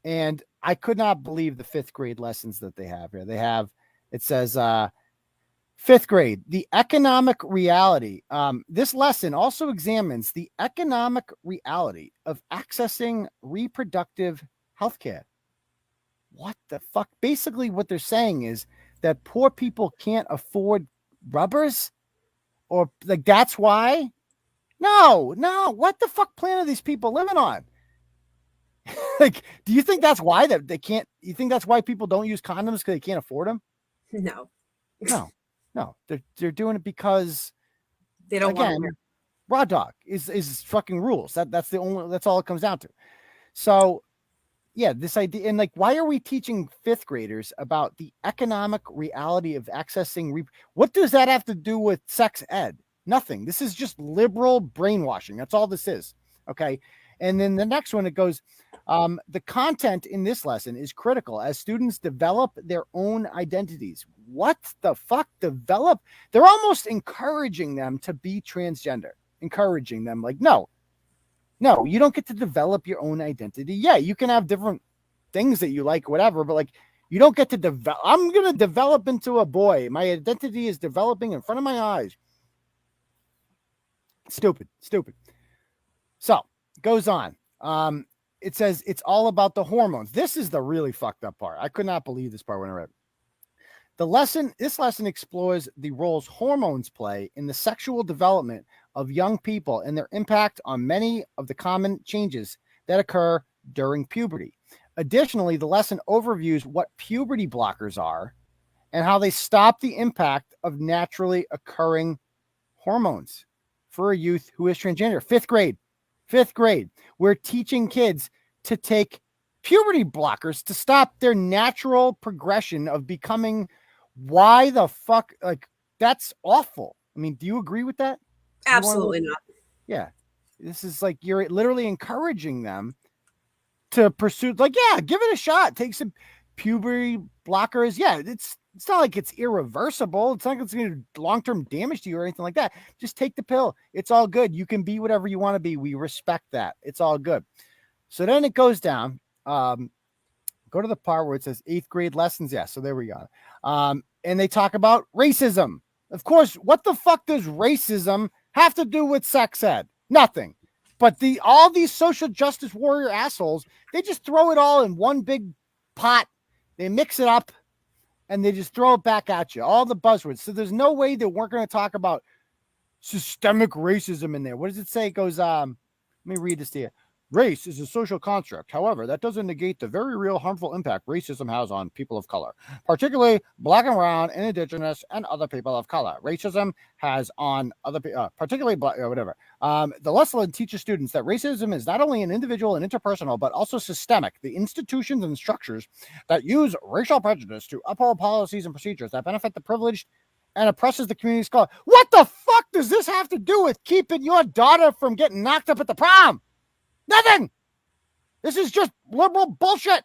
And I could not believe the 5th grade lessons that they have here. They have, it says, 5th grade, the economic reality. This lesson also examines the economic reality of accessing reproductive health care. What the fuck? Basically, what they're saying is that poor people can't afford rubbers, or like that's why. No. What the fuck planet are these people living on? Like, do you think that's why that they can't? You think that's why people don't use condoms because they can't afford them? No. They're doing it because they don't want to. Raw dog is fucking rules. That's all it comes down to. So yeah, this idea, and like, why are we teaching 5th graders about the economic reality of accessing? What does that have to do with sex ed? Nothing. This is just liberal brainwashing. That's all this is. Okay. And then the next one, it goes, the content in this lesson is critical as students develop their own identities. What the fuck? Develop? They're almost encouraging them to be transgender, encouraging them like, no, you don't get to develop your own identity. Yeah, you can have different things that you like, whatever, but like, you don't get to develop. I'm going to develop into a boy. My identity is developing in front of my eyes. Stupid. So it goes on. It says it's all about the hormones. This is the really fucked up part. I could not believe this part when I read it. This lesson explores the roles hormones play in the sexual development of young people and their impact on many of the common changes that occur during puberty. Additionally, the lesson overviews what puberty blockers are and how they stop the impact of naturally occurring hormones for a youth who is transgender. 5th grade. We're teaching kids to take puberty blockers to stop their natural progression of becoming. Why the fuck? Like, that's awful. I mean, do you agree with that? Absolutely not. Yeah. This is like, you're literally encouraging them to pursue, like, yeah, give it a shot. Take some puberty blockers. Yeah. It's not like it's irreversible. It's not like it's going to do long-term damage to you or anything like that. Just take the pill. It's all good. You can be whatever you want to be. We respect that. It's all good. So then it goes down. Go to the part where it says 8th grade lessons. Yeah. So there we go. And they talk about racism. Of course, what the fuck does racism have to do with sex ed? Nothing. But all these social justice warrior assholes, they just throw it all in one big pot. They mix it up and they just throw it back at you. All the buzzwords. So there's no way that we're going to talk about systemic racism in there. What does it say? It goes, let me read this to you. Race is a social construct. However, that doesn't negate the very real harmful impact racism has on people of color, particularly black and brown and indigenous and other people of color. Racism has on other people, particularly black, whatever. The lesson teaches students that racism is not only an individual and interpersonal, but also systemic. The institutions and structures that use racial prejudice to uphold policies and procedures that benefit the privileged and oppresses the community of color. What the fuck does this have to do with keeping your daughter from getting knocked up at the prom? Nothing. This is just liberal bullshit.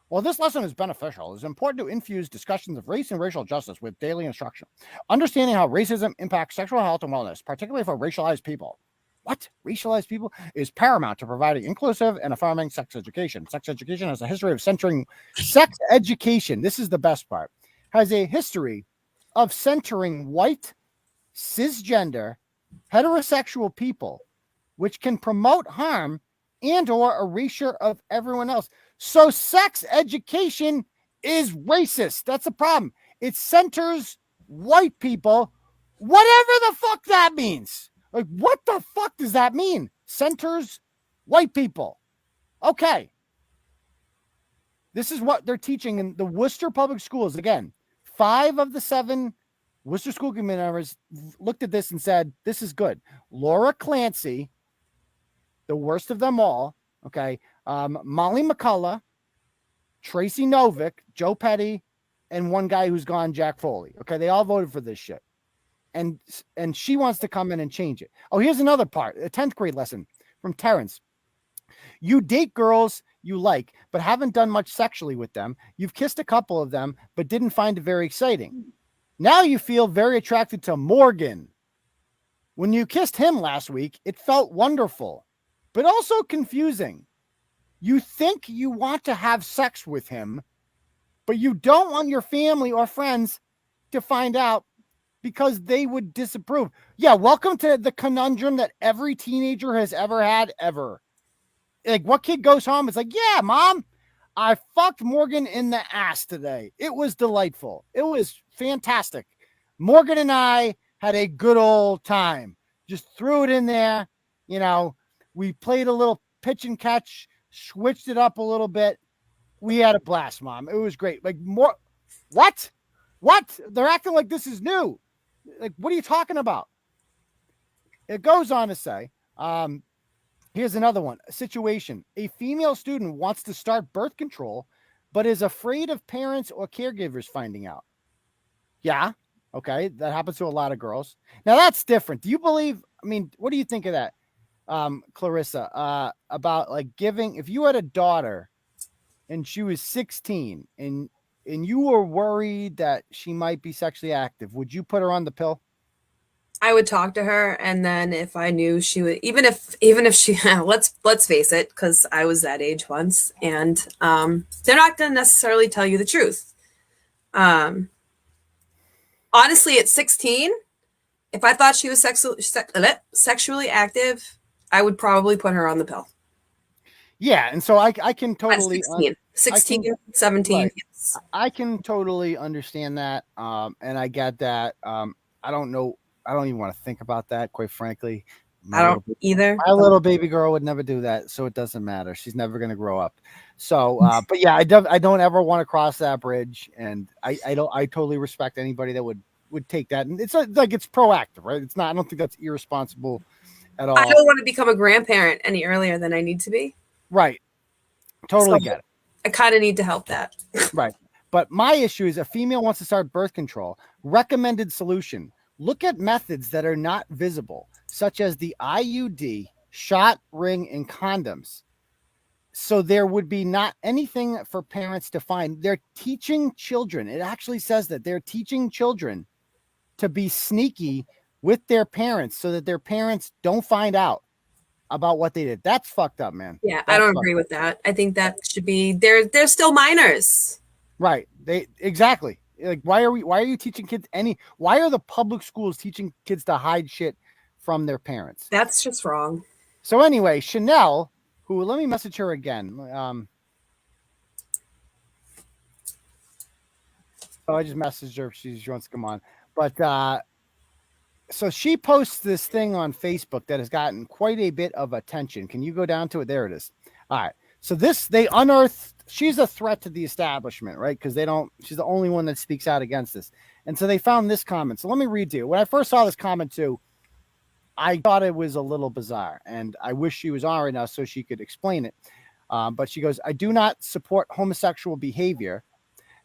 While this lesson is beneficial, it's important to infuse discussions of race and racial justice with daily instruction. Understanding how racism impacts sexual health and wellness, particularly for racialized people. What? Racialized people? Is paramount to providing inclusive and affirming sex education. Sex education has a history of centering sex education. This is the best part. Has a history of centering white, cisgender, heterosexual people, which can promote harm and or erasure of everyone else. So sex education is racist. That's the problem. It centers white people, whatever the fuck that means. Like, what the fuck does that mean? Centers white people. Okay. This is what they're teaching in the Worcester public schools. Again, 5 of the 7 Worcester school committee members looked at this and said, this is good. Laura Clancy, the worst of them all, okay, Molly McCullough, Tracy Novick, Joe Petty, and one guy who's gone, Jack Foley. Okay, they all voted for this shit. And she wants to come in and change it. Oh, here's another part, a 10th grade lesson from Terrence. You date girls you like, but haven't done much sexually with them. You've kissed a couple of them, but didn't find it very exciting. Now you feel very attracted to Morgan. When you kissed him last week, it felt wonderful, but also confusing. You think you want to have sex with him, but you don't want your family or friends to find out because they would disapprove. Yeah, welcome to the conundrum that every teenager has ever had, ever. Like, what kid goes home? It's like, yeah, mom, I fucked Morgan in the ass today. It was delightful. It was fantastic. Morgan and I had a good old time. Just threw it in there. You know, we played a little pitch and catch, switched it up a little bit. We had a blast, Mom. It was great. Like, more, what? They're acting like this is new. Like, what are you talking about? It goes on to say, here's another one. A situation. A female student wants to start birth control, but is afraid of parents or caregivers finding out. Yeah. Okay. That happens to a lot of girls. Now that's different. Do you believe, I mean, what do you think of that? Clarissa, about like giving, if you had a daughter and she was 16 and you were worried that she might be sexually active, would you put her on the pill? I would talk to her, and then if I knew she would, even if she, let's face it, because I was that age once, and they're not going to necessarily tell you the truth. Honestly, at 16, if I thought she was sexually active, I would probably put her on the pill. Yeah, and so I can totally... At 16, 17, right. Yes. I can totally understand that, and I get that. I don't know. I don't even want to think about that, quite frankly. I don't either. My little baby girl would never do that, so it doesn't matter. She's never going to grow up. So, but yeah, I don't ever want to cross that bridge, and I totally respect anybody that would take that. And it's like it's proactive, right? It's not. I don't think that's irresponsible at all. I don't want to become a grandparent any earlier than I need to be. Right. Totally get it. I kind of need to help that. Right. But my issue is a female wants to start birth control. Recommended solution. Look at methods that are not visible, such as the IUD, shot, ring, and condoms. So there would be not anything for parents to find. They're teaching children. It actually says that they're teaching children to be sneaky with their parents so that their parents don't find out about what they did. That's fucked up, man. Yeah, That's I don't agree with that. I think that should be, they're still minors. Right. Exactly. Like, why are you teaching kids why are the public schools teaching kids to hide shit from their parents? That's just wrong. So anyway, Shanel, who, let me message her again. I just messaged her if she wants to come on. But So she posts this thing on Facebook that has gotten quite a bit of attention. Can you go down to it? There it is. All right. So they unearthed, she's a threat to the establishment, right? Because she's the only one that speaks out against this. And so they found this comment. So let me read to you. When I first saw this comment too, I thought it was a little bizarre, and I wish she was on right now so she could explain it. But she goes, I do not support homosexual behavior.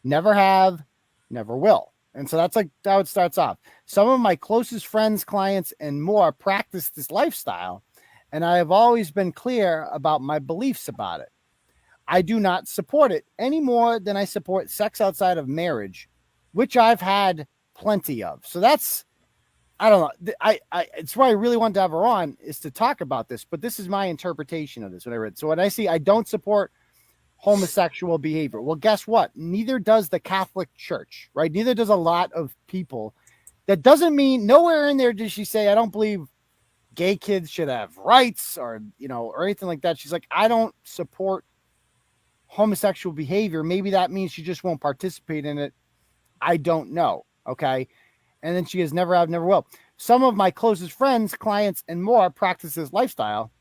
Never have, never will. And so that's like how it starts off. Some of my closest friends, clients, and more practice this lifestyle, and I have always been clear about my beliefs about it. I do not support it any more than I support sex outside of marriage, which I've had plenty of. So that's, I don't know. It's why I really wanted to have her on, is to talk about this, but this is my interpretation of this when I read. So when I see I don't support homosexual behavior, well, guess what? Neither does the Catholic Church, right? Neither does a lot of people. That doesn't mean, nowhere in there does she say, I don't believe gay kids should have rights or, or anything like that. She's like, I don't support homosexual behavior. Maybe that means she just won't participate in it. I don't know. Okay. And then she has never have, never will. Some of my closest friends, clients, and more practice this lifestyle,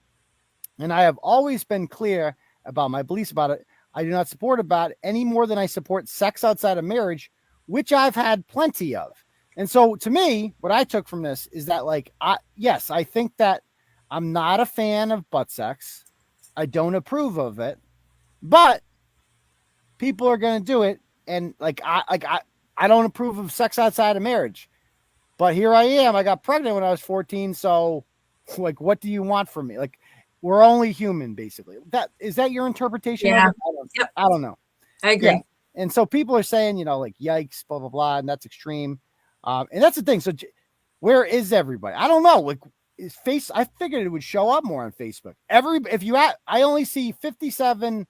and I have always been clear about my beliefs about it. I do not support about it any more than I support sex outside of marriage, which I've had plenty of. And so to me, what I took from this is that, like, yes, I think that I'm not a fan of butt sex. I don't approve of it, but people are going to do it. And I don't approve of sex outside of marriage, but here I am. I got pregnant when I was 14. So like, what do you want from me? Like, we're only human, basically. Is that your interpretation? Yeah. Of it? I don't know. I agree. Yeah. And so people are saying, like, yikes, blah, blah, blah. And that's extreme. And that's the thing. So where is everybody? I don't know. Like, I figured it would show up more on Facebook. I only see 57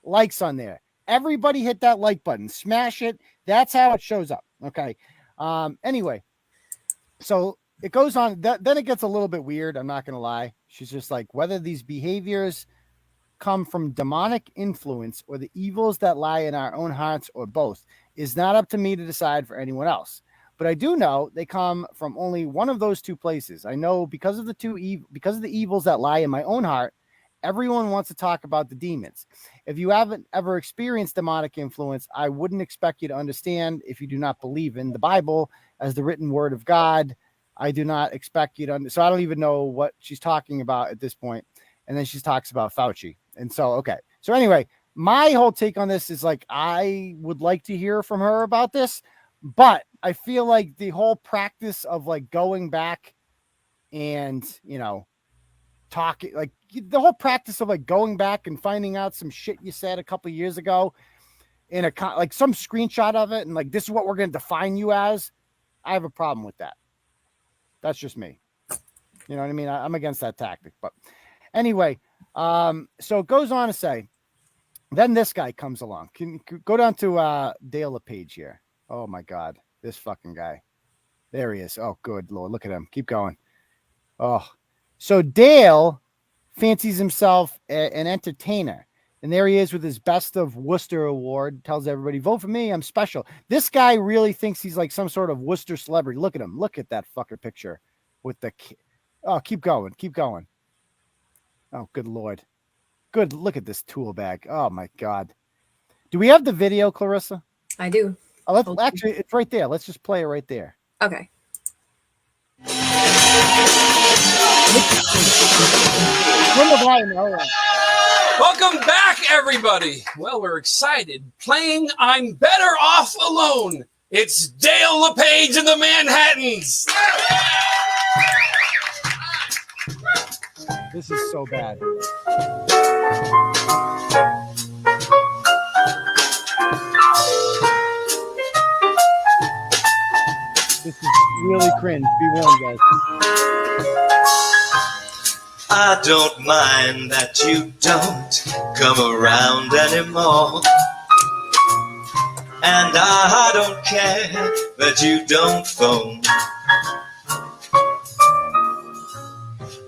likes on there. Everybody hit that like button, smash it. That's how it shows up. Okay. Anyway, so it goes on. Then it gets a little bit weird. I'm not going to lie. She's just like, whether these behaviors come from demonic influence or the evils that lie in our own hearts or both is not up to me to decide for anyone else. But I do know they come from only one of those two places. I know because of the evils that lie in my own heart, everyone wants to talk about the demons. If you haven't ever experienced demonic influence, I wouldn't expect you to understand if you do not believe in the Bible as the written word of God. I do not expect you to so I don't even know what she's talking about at this point. And then she talks about Fauci. And so, okay. So anyway, my whole take on this is like, I would like to hear from her about this, but I feel like the whole practice of like going back and, talking, like the whole practice of like going back and finding out some shit you said a couple of years ago in like some screenshot of it. And like, this is what we're going to define you as. I have a problem with that. That's just me. You know what I mean? I'm against that tactic, but anyway, so it goes on to say, then this guy comes along. Can you go down to Dale Lepage here? Oh my God, this fucking guy. There he is. Oh, good Lord. Look at him. Keep going. Oh, so Dale fancies himself an entertainer. And there he is with his Best of Worcester award. Tells everybody, vote for me. I'm special. This guy really thinks he's like some sort of Worcester celebrity. Look at him. Look at that fucker picture with the. Oh, keep going. Keep going. Oh, good Lord. Good. Look at this tool bag. Oh, my God. Do we have the video, Clarissa? I do. Oh, actually, it's right there. Let's just play it right there. Okay. Welcome back, everybody. Well, we're excited. Playing I'm Better Off Alone. It's Dale Lepage and the Manhattans. This is so bad. This is really cringe. Be warned, guys. I don't mind that you don't come around anymore. And I don't care that you don't phone.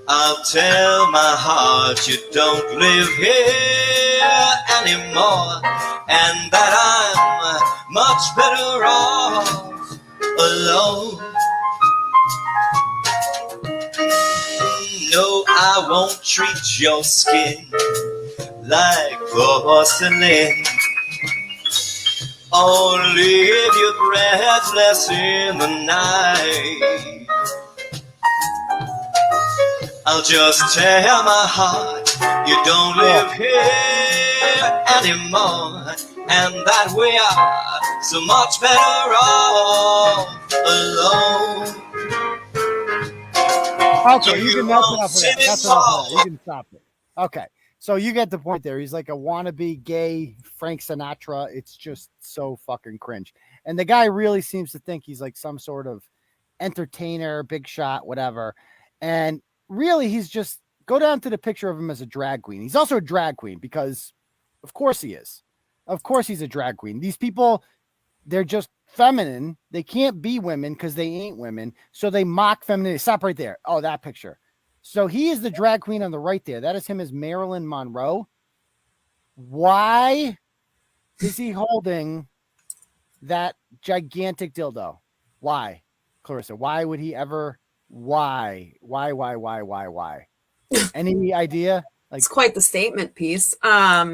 I'll tell my heart you don't live here anymore, and that I'm much better off alone. I won't treat your skin like porcelain, or leave you breathless in the night. I'll just tear my heart, you don't live here anymore, and that we are so much better off alone. Okay, you can that's enough of that. That's enough of that. You can stop it. Okay, so you get the point there. He's like a wannabe gay Frank Sinatra. It's just so fucking cringe. And the guy really seems to think he's like some sort of entertainer, big shot, whatever. And really, he's just go down to the picture of him as a drag queen. He's also a drag queen because, of course, he is. Of course, he's a drag queen. These people, they're just feminine. They can't be women because they ain't women. So they mock femininity. Stop right there. Oh, that picture. So he is the drag queen on the right there. That is him as Marilyn Monroe. Why is he holding that gigantic dildo? Why, Clarissa? Why would he ever? Why? Any idea? Like, It's quite the statement piece. like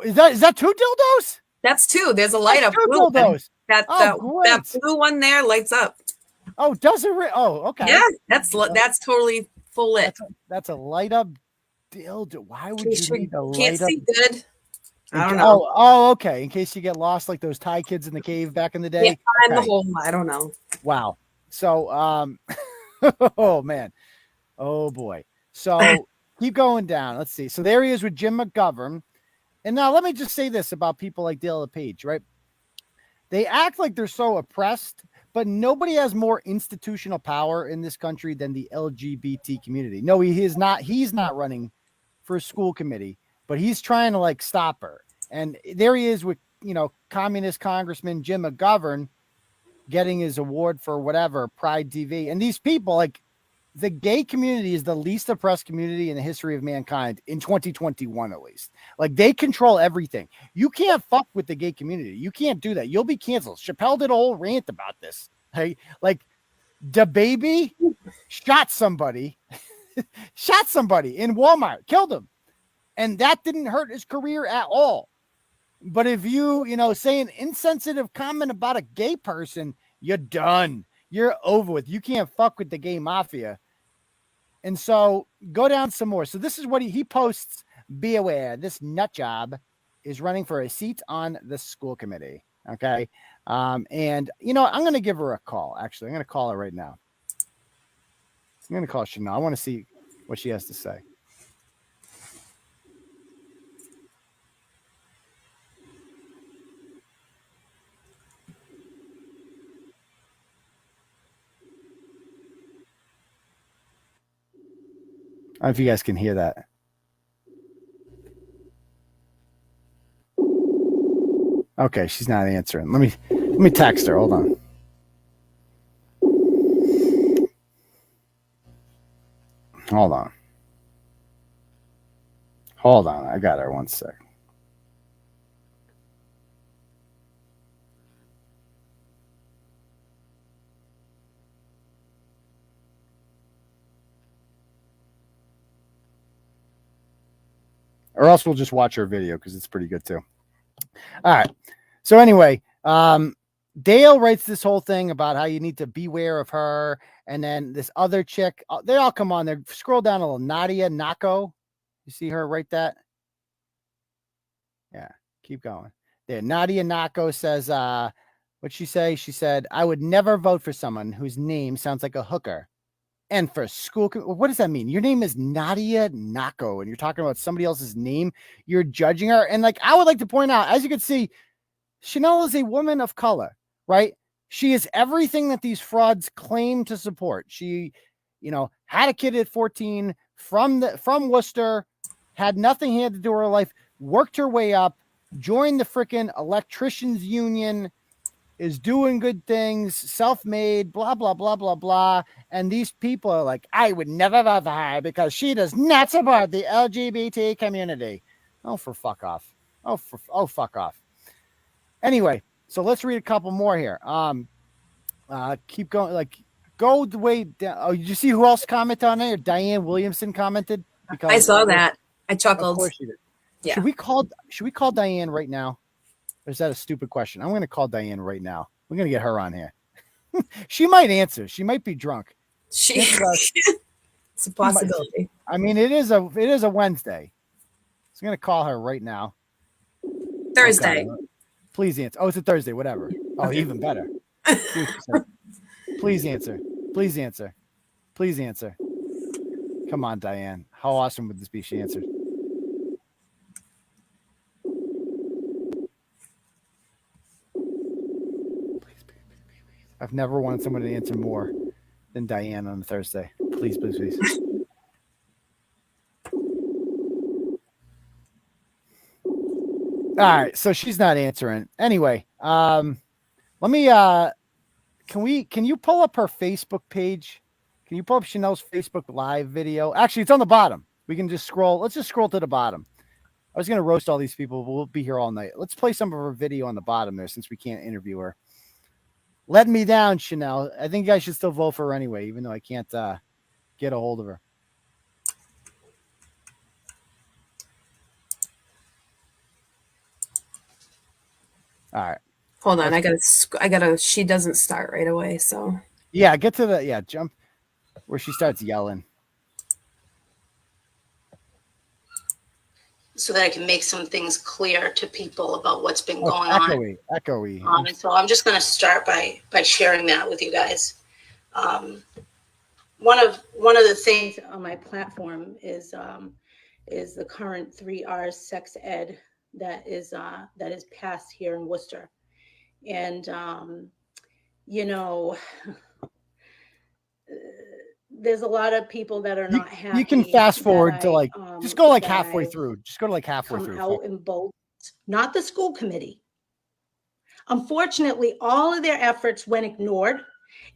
is that two dildos? That's two. There's a light up Two blue one. dildos. That great. blue one there lights up. Oh, does it? Okay. Yeah, that's totally full lit. That's a light up dildo. Why would you need a light Can't up? see good. I don't know. Oh, okay. In case you get lost, like those Thai kids in the cave back in the day. Yeah, find Okay. the hole. I don't know. Wow. So, oh man, oh boy. So keep going down. Let's see. So there he is with Jim McGovern. And now let me just say this about people like Dale Lepage, right? They act like they're so oppressed, but nobody has more institutional power in this country than the LGBT community. No, he is not. He's not running for a school committee, but he's trying to like stop her. And there he is with, communist Congressman Jim McGovern getting his award for whatever, Pride TV. And these people, like, the gay community is the least oppressed community in the history of mankind in 2021, at least. Like, they control everything. You can't fuck with the gay community. You can't do that. You'll be canceled. Chappelle did a whole rant about this. Hey, like, DaBaby shot somebody in Walmart, killed him. And that didn't hurt his career at all. But if you, say an insensitive comment about a gay person, you're done. You're over with. You can't fuck with the gay mafia. And so go down some more. So this is what he posts. Be aware, this nut job is running for a seat on the school committee. Okay. And I'm going to give her a call. Actually, I'm going to call her right now. I'm going to call Shanel. I want to see what she has to say. I don't know if you guys can hear that. Okay, she's not answering. Let me text her. Hold on. Hold on. I got her. One sec. Or else we'll just watch her video because it's pretty good too. All right. So anyway, Dale writes this whole thing about how you need to beware of her. And then this other chick, they all come on there. Scroll down a little. Nadia, Naco. You see her write that? Yeah. Keep going. There. Nadia Naco says, what'd she say? She said, I would never vote for someone whose name sounds like a hooker. And for school, what does that mean? Your name is Nadia Naco, and you're talking about somebody else's name. You're judging her. And like, I would like to point out, as you can see, Shanel is a woman of color, right? She is everything that these frauds claim to support. She, had a kid at 14 from Worcester, had nothing he had to do with her life, worked her way up, joined the freaking electricians union, is doing good things, self-made, blah, blah, blah, blah, blah. And these people are like, I would never vote for her because she does not support the LGBT community. Oh, fuck off. Oh, fuck off. Anyway, so let's read a couple more here. Keep going. Like, go the way down. Oh, did you see who else commented on it? Diane Williamson commented. Because I saw that. I Of chuckled. course she did. Yeah. Should we call Diane right now? Or is that a stupid question? I'm going to call Diane right now. We're going to get her on here. She might answer. She might be drunk. It's a possibility. I mean, it is a Wednesday. So I'm going to call her right now. Thursday. Oh, please answer. Oh, it's a Thursday. Whatever. Oh, even better. Please answer. Please answer. Please answer. Come on, Diane. How awesome would this be? She answered. I've never wanted someone to answer more than Diane on a Thursday. Please, please, please. All right, so she's not answering. Anyway, let me can you pull up her Facebook page? Can you pull up Shanel's Facebook live video? Actually, it's on the bottom. We can just scroll. Let's just scroll to the bottom. I was going to roast all these people, but we'll be here all night. Let's play some of her video on the bottom there since we can't interview her. Let me down, Shanel. I think I should still vote for her anyway, even though I can't get a hold of her. All right. Hold on. I gotta, she doesn't start right away. So yeah, get to the, jump where she starts yelling. So that I can make some things clear to people about what's been going on. Echoey. And so I'm just going to start by sharing that with you guys. One of the things on my platform is the current 3R sex ed that is passed here in Worcester, and there's a lot of people that are not happy. You can fast forward to just go halfway through. Just go to halfway through. Out in both, not the school committee. Unfortunately, all of their efforts went ignored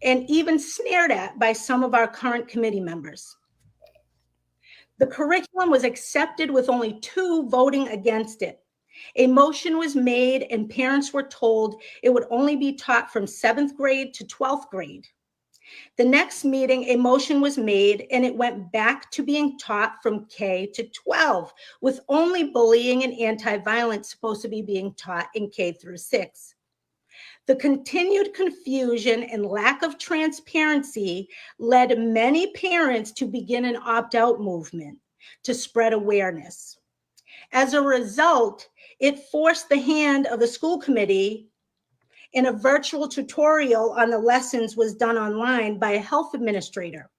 and even sneered at by some of our current committee members. The curriculum was accepted with only 2 voting against it. A motion was made and parents were told it would only be taught from 7th grade to 12th grade. The next meeting, a motion was made and it went back to being taught from K to 12, with only bullying and anti-violence supposed to be being taught in K through 6. The continued confusion and lack of transparency led many parents to begin an opt-out movement to spread awareness. As a result, it forced the hand of the school committee, and a virtual tutorial on the lessons was done online by a health administrator,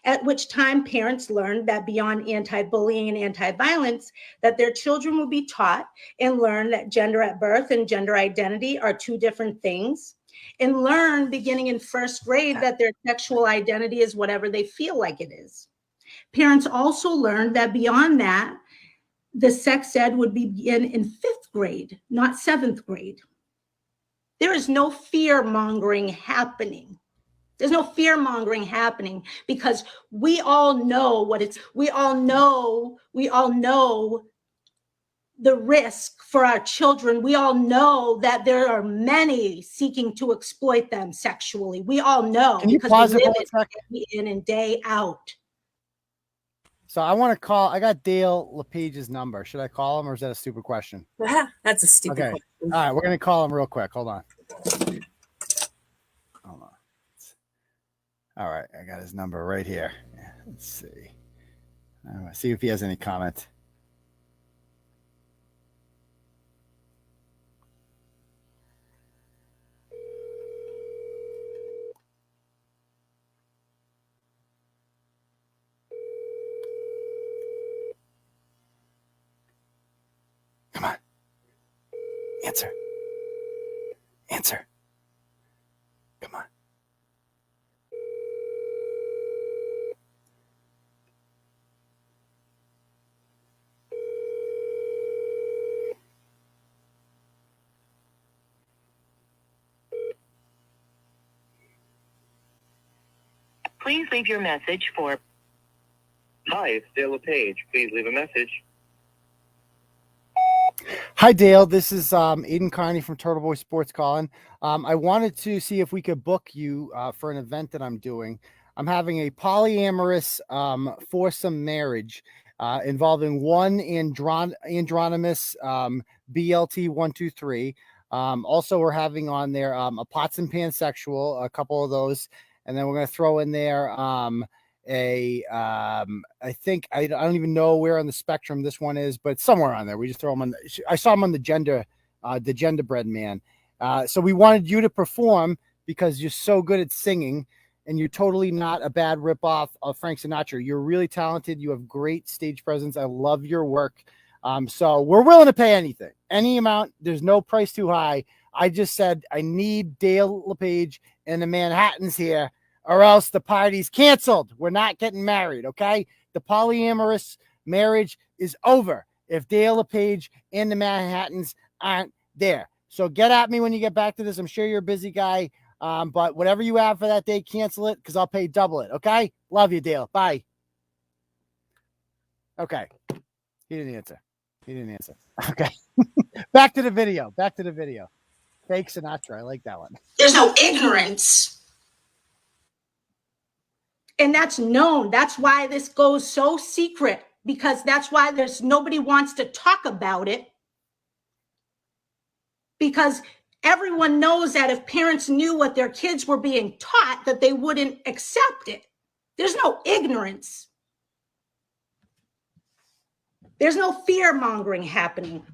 at which time parents learned that beyond anti-bullying and anti-violence, that their children will be taught and learn that gender at birth and gender identity are 2 different things, and learn beginning in 1st grade that their sexual identity is whatever they feel like it is. Parents also learned that beyond that, the sex ed would begin in 5th grade, not 7th grade. There is no fear mongering happening. There's no fear mongering happening because we all know we all know the risk for our children. We all know that there are many seeking to exploit them sexually. We all know. Can you pause it for a second? Day in and day out. So I want to call. I got Dale Lepage's number. Should I call him, or is that a stupid question? That's a stupid question. All right, we're gonna call him real quick. Hold on. All right, I got his number right here. Let's see. See if he has any comment. Come on. Answer. Come on. Please leave your message for... Hi, it's Dale Lepage. Please leave a message. Hi, Dale. This is Aidan Kearney from Turtleboy Sports calling. I wanted to see if we could book you for an event that I'm doing. I'm having a polyamorous foursome marriage involving one androgynous BLT 123. Also, we're having on there a pots and pansexual, a couple of those, and then we're going to throw in there I think I don't even know where on the spectrum this one is, but somewhere on there. We just throw them on. I saw him on the gender bread man. So we wanted you to perform because you're so good at singing, and you're totally not a bad ripoff of Frank Sinatra. You're really talented. You have great stage presence. I love your work. So we're willing to pay anything, any amount. There's no price too high. I just said I need Dale Lepage and the Manhattans here, or else the party's canceled. We're not getting married, okay? The polyamorous marriage is over if Dale Lepage and the Manhattans aren't there. So get at me when you get back to this. I'm sure you're a busy guy, but whatever you have for that day, cancel it because I'll pay double it, okay? Love you, Dale. Bye. Okay. He didn't answer. Okay. Back to the video. Fake Sinatra. I like that one. There's no ignorance. And that's known. That's why this goes so secret, because that's why nobody wants to talk about it. Because everyone knows that if parents knew what their kids were being taught, that they wouldn't accept it. There's no ignorance. There's no fear mongering happening.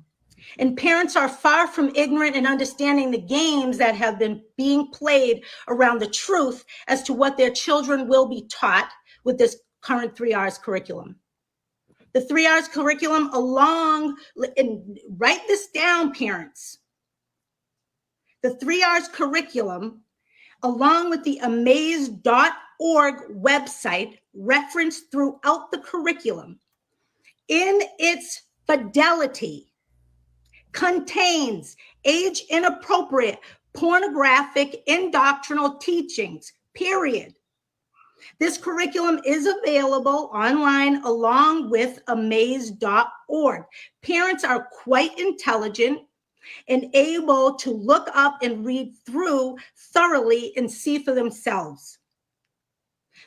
And parents are far from ignorant in understanding the games that have been being played around the truth as to what their children will be taught with this current 3Rs curriculum. The 3Rs curriculum and write this down, parents. The 3Rs curriculum, along with the amaze.org website referenced throughout the curriculum, in its fidelity, contains age-inappropriate, pornographic, indoctrinal teachings, period. This curriculum is available online along with amaze.org. Parents are quite intelligent and able to look up and read through thoroughly and see for themselves.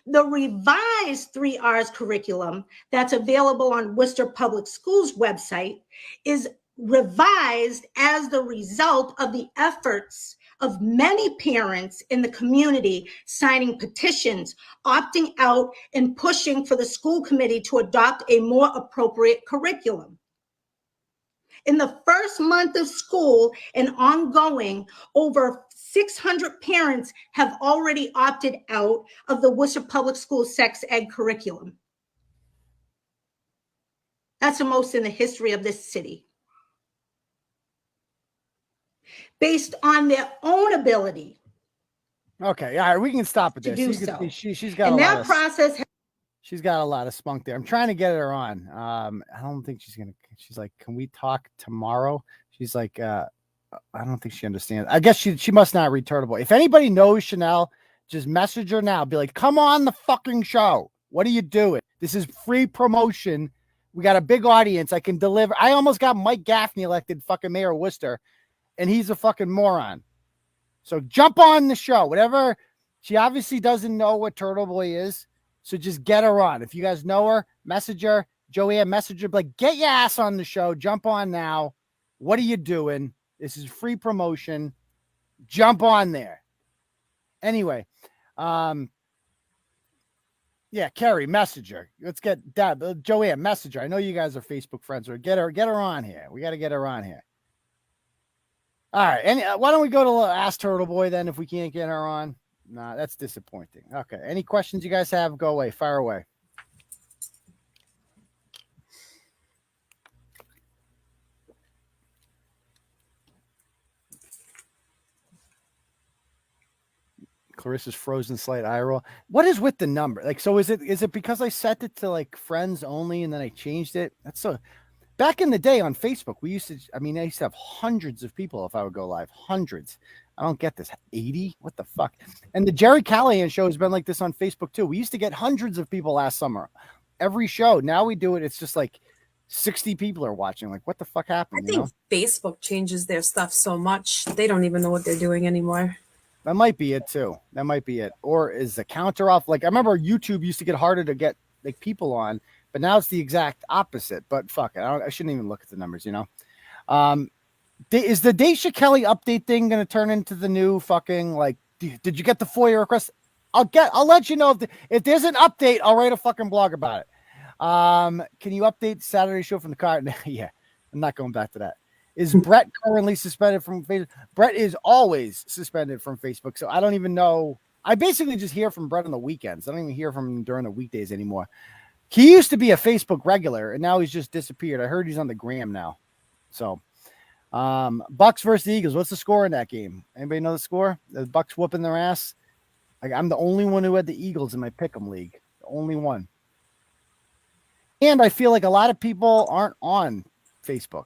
The revised 3Rs curriculum that's available on Worcester Public Schools website is revised as the result of the efforts of many parents in the community signing petitions, opting out, and pushing for the school committee to adopt a more appropriate curriculum. In the first month of school and ongoing, over 600 parents have already opted out of the Worcester Public Schools sex ed curriculum. That's the most in the history of this city. Based on their own ability. Okay, all right, we can stop at this. She's got and a that lot process. She's got a lot of spunk there. I'm trying to get her on. I don't think she's like, can we talk tomorrow? She's like, I don't think she understands. I guess she must not read Turtleboy. If anybody knows Shanel, just message her now. Be like, come on the fucking show. What are you doing? This is free promotion. We got a big audience. I can deliver. I almost got Mike Gaffney elected fucking mayor of Worcester, and he's a fucking moron. So jump on the show. Whatever. She obviously doesn't know what Turtleboy is. So just get her on. If you guys know her, message her. Joanne, message her. Like, get your ass on the show. Jump on now. What are you doing? This is free promotion. Jump on there. Anyway, yeah, Carrie, message her. Let's get Deb. Joanne, message her. I know you guys are Facebook friends. Or get her on here. We got to get her on here. All right. And why don't we go to Ask Turtleboy then if we can't get her on? Nah, that's disappointing. Okay. Any questions you guys have? Go away. Fire away. Clarissa's frozen slight eye roll. What is with the number? Like, so is it because I set it to like friends only and then I changed it? That's so. Back in the day on Facebook, I used to have hundreds of people if I would go live. Hundreds. I don't get this. 80? What the fuck? And the Jerry Callahan show has been like this on Facebook too. We used to get hundreds of people last summer. Every show. Now we do it. It's just like 60 people are watching. Like, what the fuck I happened? think Facebook changes their stuff so much they don't even know what they're doing anymore. That might be it too. That might be it. Or is the counter off? Like, I remember YouTube used to get harder to get like people on, but now it's the exact opposite. But fuck it, I shouldn't even look at the numbers. Is the Daisha Kelly update thing going to turn into the new fucking like? Did you get the FOIA request? I'll let you know if there's an update. I'll write a fucking blog about it. Can you update Saturday show from the car? Yeah, I'm not going back to that. Is Bret currently suspended from Facebook? Bret is always suspended from Facebook, so I don't even know. I basically just hear from Bret on the weekends. I don't even hear from him during the weekdays anymore. He used to be a Facebook regular, and now he's just disappeared. I heard he's on the gram now. So, Bucks versus the Eagles. What's the score in that game? Anybody know the score? The Bucks whooping their ass. Like, I'm the only one who had the Eagles in my pick'em league. The only one. And I feel like a lot of people aren't on Facebook.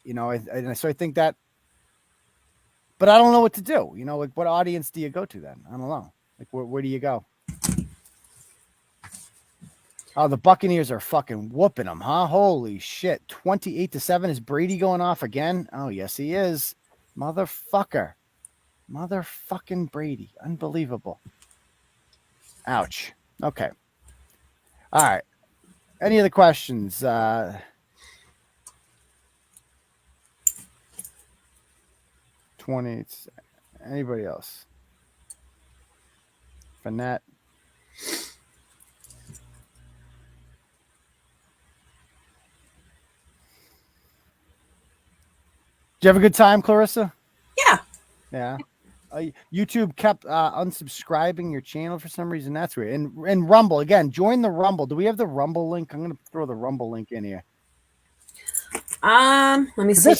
So I think that, but I don't know what to do. Like, what audience do you go to then? I don't know. Like, where do you go? Oh, the Buccaneers are fucking whooping them, huh? Holy shit. 28-7. Is Brady going off again? Oh, yes, he is. Motherfucking Brady. Unbelievable. Ouch. Okay. All right. Any other questions? 20. Anybody else? Finette. Did you have a good time, Clarissa? Yeah. Yeah. YouTube kept unsubscribing your channel for some reason. That's weird. And Rumble, again, join the Rumble. Do we have the Rumble link? I'm going to throw the Rumble link in here. Let me see.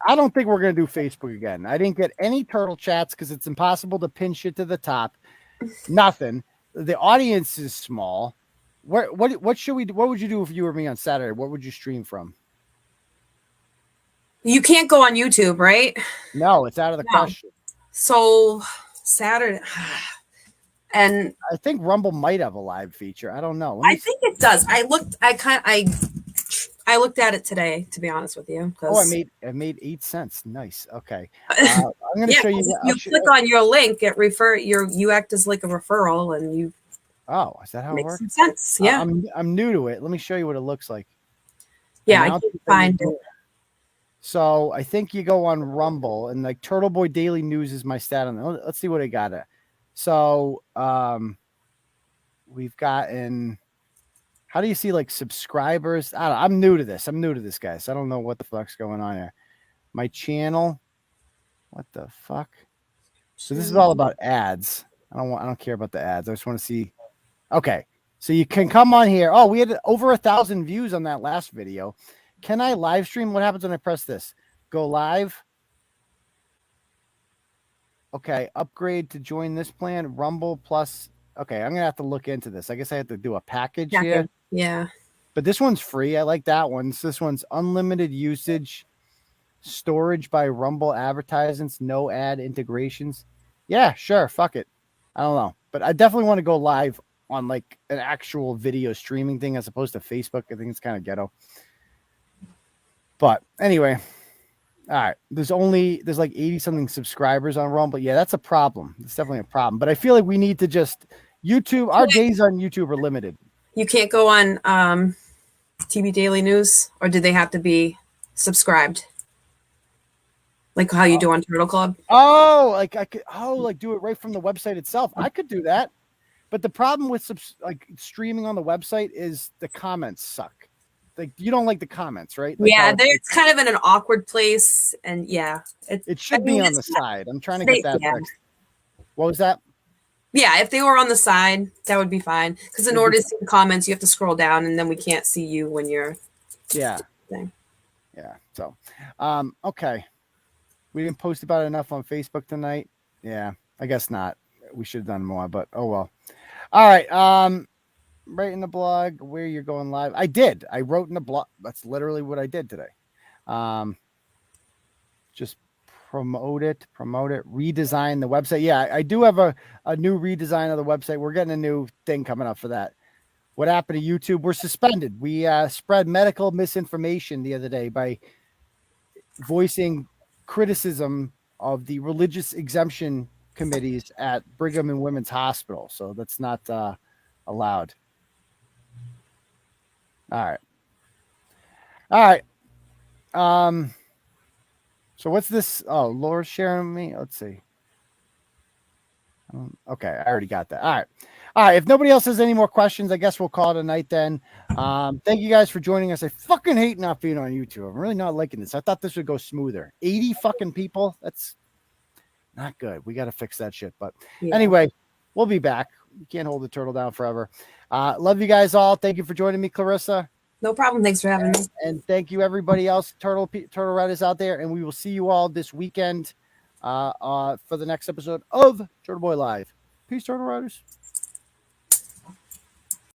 I don't think we're going to do Facebook again. I didn't get any turtle chats because it's impossible to pin shit to the top. Nothing. The audience is small. What would you do if you were me on Saturday? What would you stream from? You can't go on YouTube, right? No, it's out of the question. So Saturday, and I think Rumble might have a live feature. I don't know. I think it does. I looked at it today, to be honest with you. Oh, I made 8 cents. Nice. Okay. I'm going to show you. If you click on your link, you act as like a referral, and you. Oh, is that how it works? Makes some sense. Yeah. I'm new to it. Let me show you what it looks like. Yeah, I can find it. So I think you go on Rumble, and like Turtleboy Daily News is my stat on there. Let's see what I got. So we've gotten. How do you see like subscribers? I'm new to this. Guys. I don't know what the fuck's going on here. My channel. What the fuck? So this is all about ads. I don't care about the ads. I just want to see. Okay. So you can come on here. Oh, we had over 1,000 views on that last video. Can I live stream? What happens when I press this? Go live. Okay. Upgrade to join this plan. Rumble plus. Okay. I'm going to have to look into this. I guess I have to do a package here. Yeah. But this one's free. I like that one. So this one's unlimited usage, storage by Rumble advertisements, no ad integrations. Yeah, sure. Fuck it. I don't know. But I definitely want to go live on like an actual video streaming thing as opposed to Facebook. I think it's kind of ghetto. But anyway, all right. There's like 80 something subscribers on Rumble. Yeah, that's a problem. It's definitely a problem. But I feel like we need to just YouTube. Our days on YouTube are limited. You can't go on TV Daily News, or do they have to be subscribed? Like how you do on Turtle Club? Oh, like I could. Oh, like do it right from the website itself. I could do that. But the problem with like streaming on the website is the comments suck. Like you don't like the comments, right? Like it's kind of in an awkward place, and yeah, it should be on the side. I'm trying to get that fixed. What was that? Yeah, if they were on the side, that would be fine. Because in order to see the comments, you have to scroll down, and then we can't see you when you're. Yeah. Thing. Yeah. So, okay. We didn't post about it enough on Facebook tonight. Yeah, I guess not. We should have done more, but oh well. All right. Right in the blog where you're going live. I did. I wrote in the blog. That's literally what I did today. Just promote it, redesign the website. Yeah, I do have a new redesign of the website. We're getting a new thing coming up for that. What happened to YouTube? We're suspended. We spread medical misinformation the other day by voicing criticism of the religious exemption committees at Brigham and Women's Hospital. So that's not allowed. All right. So what's this? Oh, Laura's sharing me. Let's see. Okay, I already got that. All right. If nobody else has any more questions, I guess we'll call it a night then. Thank you guys for joining us. I fucking hate not being on YouTube. I'm really not liking this. I thought this would go smoother. 80 fucking people. That's not good. We got to fix that shit. But anyway, we'll be back. You can't hold the turtle down forever. Love you guys all. Thank you for joining me, Clarissa. No problem. Thanks for having me. And thank you everybody else, Turtle Riders out there. And we will see you all this weekend for the next episode of Turtleboy Live. Peace, Turtle Riders.